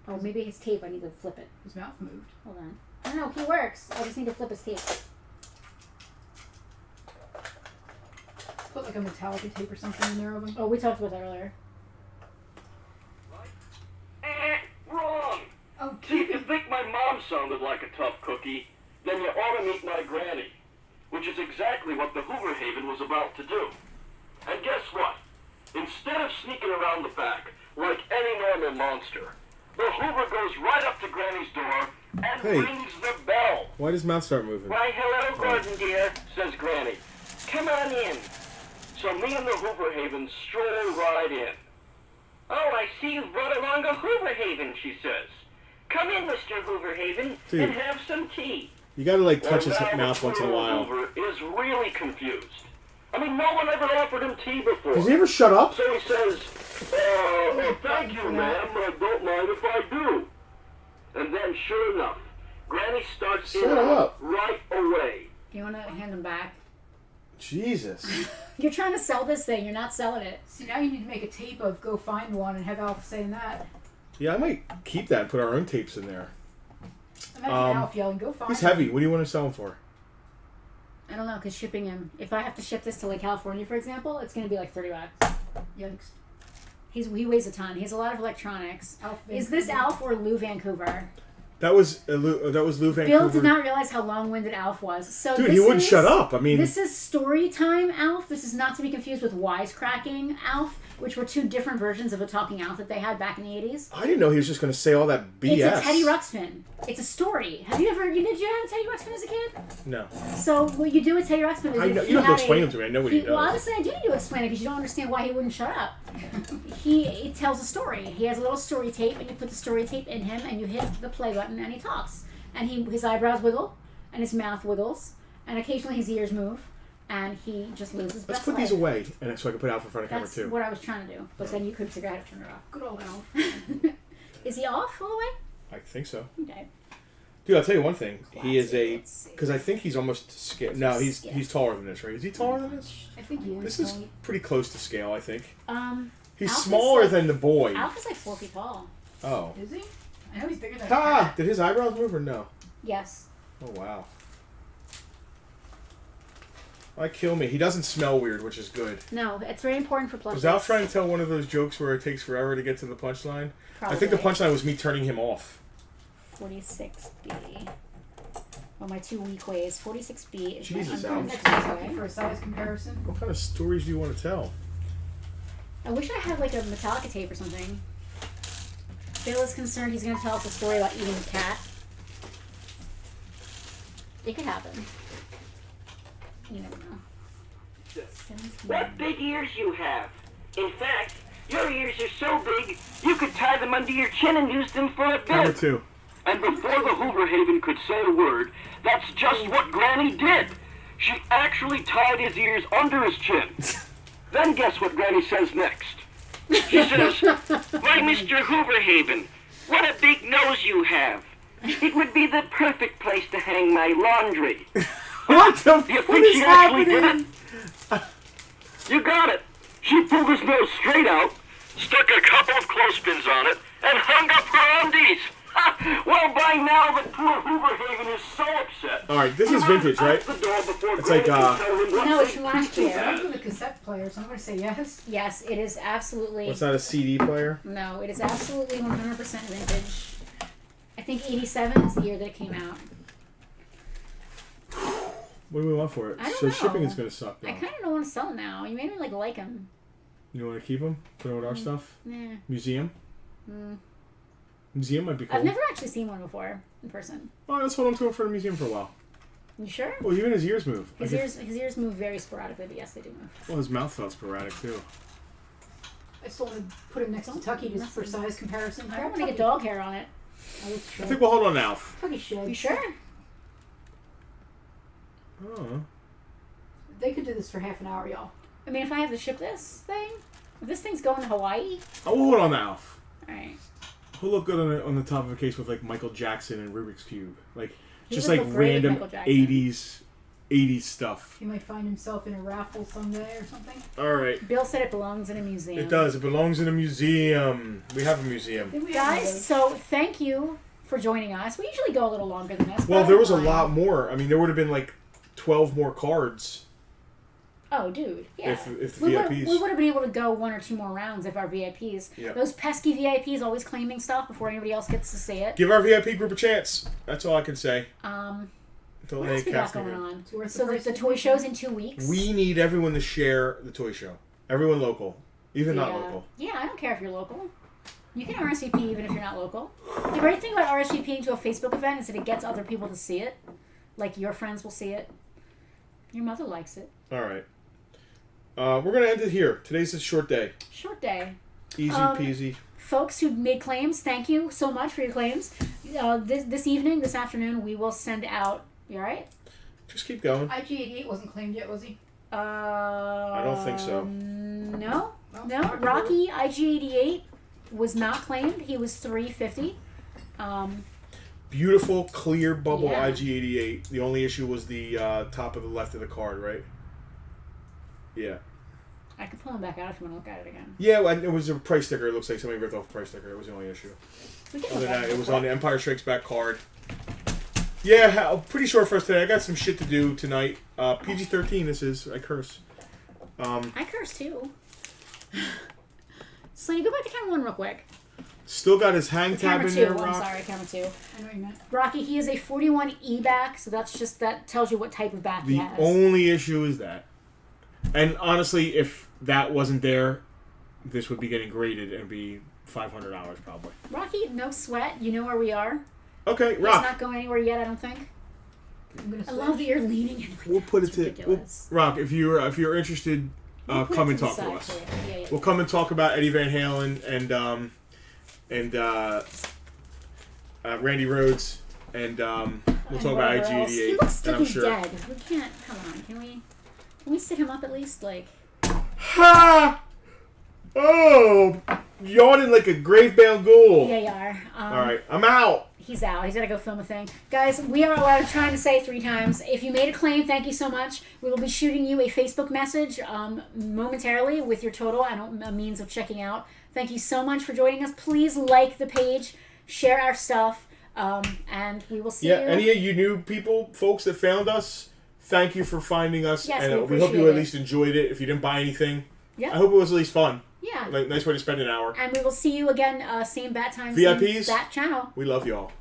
Oh, maybe his tape. I need to flip it. His mouth moved. Hold on. I don't know. He works. I just need to flip his tape. Put like a metallic tape or something in there of him. Oh, we talked about that earlier. Wrong! See, if you think my mom sounded like a tough cookie, then you ought to meet my granny, which is exactly what the Hoover Haven was about to do. And guess what? Instead of sneaking around the back like any normal monster, the Hoover goes right up to Granny's door and rings the bell. Why does mouth start moving? Why, hello, Gordon, dear, says Granny. Come on in. So me and the Hoover Haven stroll right in. Oh, I see you've brought along a Hoover Haven, she says. Come in, Mr. Hoover Haven, and have some tea. You gotta, like, touch his now mouth once in a while. Hoover is really confused. I mean, no one ever offered him tea before. Does he ever shut up? So he says, thank you, ma'am. I don't mind if I do. And then, sure enough, Granny starts in right away. You want to hand him back? Jesus. You're trying to sell this thing. You're not selling it. See, now you need to make a tape of Go Find One and have Alf saying that. Yeah, I might keep that and put our own tapes in there. Imagine Alf yelling, Go Find He's One. heavy. What do you want to sell him for? I don't know, because shipping him, if I have to ship this to like California, for example, it's going to be like $30. Yikes. He weighs a ton. He has a lot of electronics. Is this Alf or Lou Vancouver? That was Lou Vancouver. Bill did not realize how long-winded Alf was. So dude, he wouldn't shut up. I mean, this is story time Alf. This is not to be confused with wisecracking Alf, which were two different versions of a talking Alf that they had back in the 80s. I didn't know he was just going to say all that BS. It's a Teddy Ruxpin. It's a story. Did you have a Teddy Ruxpin as a kid? No. So what you do with Teddy Ruxpin is I know, you don't have to explain him to me. I know what he does. Well, honestly, I do need to explain it because you don't understand why he wouldn't shut up. He tells a story. He has a little story tape, and you put the story tape in him, and you hit the play button, and he talks. And his eyebrows wiggle, and his mouth wiggles, and occasionally his ears move, and he just loses. Let's put these away, and so I can put Alf in front of camera That's too. what I was trying to do, but then you couldn't figure out how to turn it off. Good old Alf. Is he off all the way? I think so. Okay. Dude, I'll tell you one thing. He is Let's see. because I think he's almost scale. No, he's taller than this, right? Is he taller than this? I think he is. This is pretty close to scale, I think. He's Alf smaller is than the boy. Alf is like 4 feet tall. Oh. Is he? I know he's bigger than Ha! Did his eyebrows move or no? Yes. Oh wow. Like kill me. He doesn't smell weird, which is good. No, it's very important for plush. Was Alf trying to tell one of those jokes where it takes forever to get to the punchline? Probably. I think the punchline was me turning him off. 46B. Well, my 2 week ways. 46B is Jesus, my Alex. uncommon For a size comparison. What kind of stories do you want to tell? I wish I had like a Metallica tape or something. Bill is concerned he's going to tell us a story about eating a cat. It could happen. You never know. What big ears you have. In fact, your ears are so big, you could tie them under your chin and use them for a Camera bib. 2. And before the Hooverhaven could say a word, that's just what Granny did. She actually tied his ears under his chin. Then guess what Granny says next? She says, "Why, Mr. Hooverhaven, what a big nose you have. It would be the perfect place to hang my laundry." What the You fuck think is she actually did happening? it? You got it. She pulled his nose straight out, stuck a couple of clothespins on it, and hung up her undies. Well, by now, the poor Hooverhaven is so upset. Alright, this is vintage, right? It's like, No, it's from last year. I'm with a cassette player, so I'm going to say yes. Yes, it is absolutely... What's that, a CD player? No, it is absolutely 100% vintage. I think 87 is the year that it came out. What do we want for it? I don't So know. shipping is going to suck, though. I kind of don't want to sell them now. You made me like them. You want to keep them? Put them with our stuff? Nah. Museum? Museum might be cool. I've never actually seen one before in person. Oh, let's hold on to it for the museum for a while. You sure? Well, even his ears move. His ears move very sporadically, but yes, they do move. Well, his mouth felt sporadic, too. I still want to put him next to Tucky just for size comparison. I don't want to get dog hair on it. I I think we'll hold on to Alf. Tucky shed. You sure? Oh. They could do this for half an hour, y'all. I mean, if I have to ship this thing, if this thing's going to Hawaii, I will hold on to Alf. alright. He'll look good on the top of a case with, like, Michael Jackson and Rubik's Cube. Like, He just, would like, look great with random Michael Jackson. 80s stuff. He might find himself in a raffle someday or something. Alright. Bill said it belongs in a museum. It does. It belongs in a museum. We have a museum. Think we have one of Guys, those. so thank you for joining us. We usually go a little longer than this. Well, but there was a fine. lot more. I mean, there would have been, like, 12 more cards. Oh, dude. Yeah. If the we VIPs. would have been able to go 1 or 2 more rounds if our VIPs. Yep. Those pesky VIPs always claiming stuff before anybody else gets to see it. Give our VIP group a chance. That's all I can say. Until What they else we got cast going again. on? It's worth So the the price. toy show's in 2 weeks. We need everyone to share the toy show. Everyone local. Even not local. Yeah, I don't care if you're local. You can RSVP even if you're not local. The great thing about RSVPing to a Facebook event is that it gets other people to see it. Like your friends will see it. Your mother likes it. Alright. We're going to end it here. Today's a short day. Short day. Easy peasy. Folks who made claims, thank you so much for your claims. This afternoon, we will send out... You alright? Just keep going. IG88 wasn't claimed yet, was he? I don't think so. No. Well, No. Rocky IG88 was not claimed. He was $350. Beautiful, clear bubble Yeah. IG88. The only issue was the top of the left of the card, right? Yeah. I can pull him back out if you want to look at it again. Yeah, well, it was a price sticker. It looks like somebody ripped off a price sticker. It was the only issue. We can Other look than at that, it. it was on the Empire Strikes Back card. Yeah, pretty short for us today. I got some shit to do tonight. PG-13 this is. I curse. I curse too. Slaney, go back to camera 1 real quick. Still got his hang tab Camera in 2, there, I'm Rock. sorry, camera 2. I know what you meant. Rocky, he is a 41E back, so that tells you what type of back he The has. only issue is that. And honestly, if that wasn't there, this would be getting graded and be $500 probably. Rocky, no sweat. You know where we are. Okay, It's Rock. not going anywhere yet, I don't think. I'm gonna I love that you're leaning in. Like We'll put it It's to ridiculous. Rock. If you're interested, We'll put come it and to the talk to side us. for you. Yeah. We'll come and talk about Eddie Van Halen and Randy Rhodes, and we'll talk about whatever else. He IG88. looks And like I'm he's sure. dead. We can't. Come on. Can we sit him up at least? Like. Ha! Oh, yawning like a grave-bound ghoul. Yeah, you are. All right, I'm out. He's out. He's got to go film a thing. Guys, we are allowed to trying to say 3 times. If you made a claim, thank you so much. We will be shooting you a Facebook message momentarily with your total and a means of checking out. Thank you so much for joining us. Please like the page, share our stuff, and we will see you. Yeah, any of you new folks that found us, thank you for finding us. Yes, and we we hope you appreciate at it. least enjoyed it. If you didn't buy anything, Yeah. I hope it was at least fun. Yeah. Like, nice way to spend an hour. And we will see you again, same bat time, VIPs? same bat channel. We love y'all.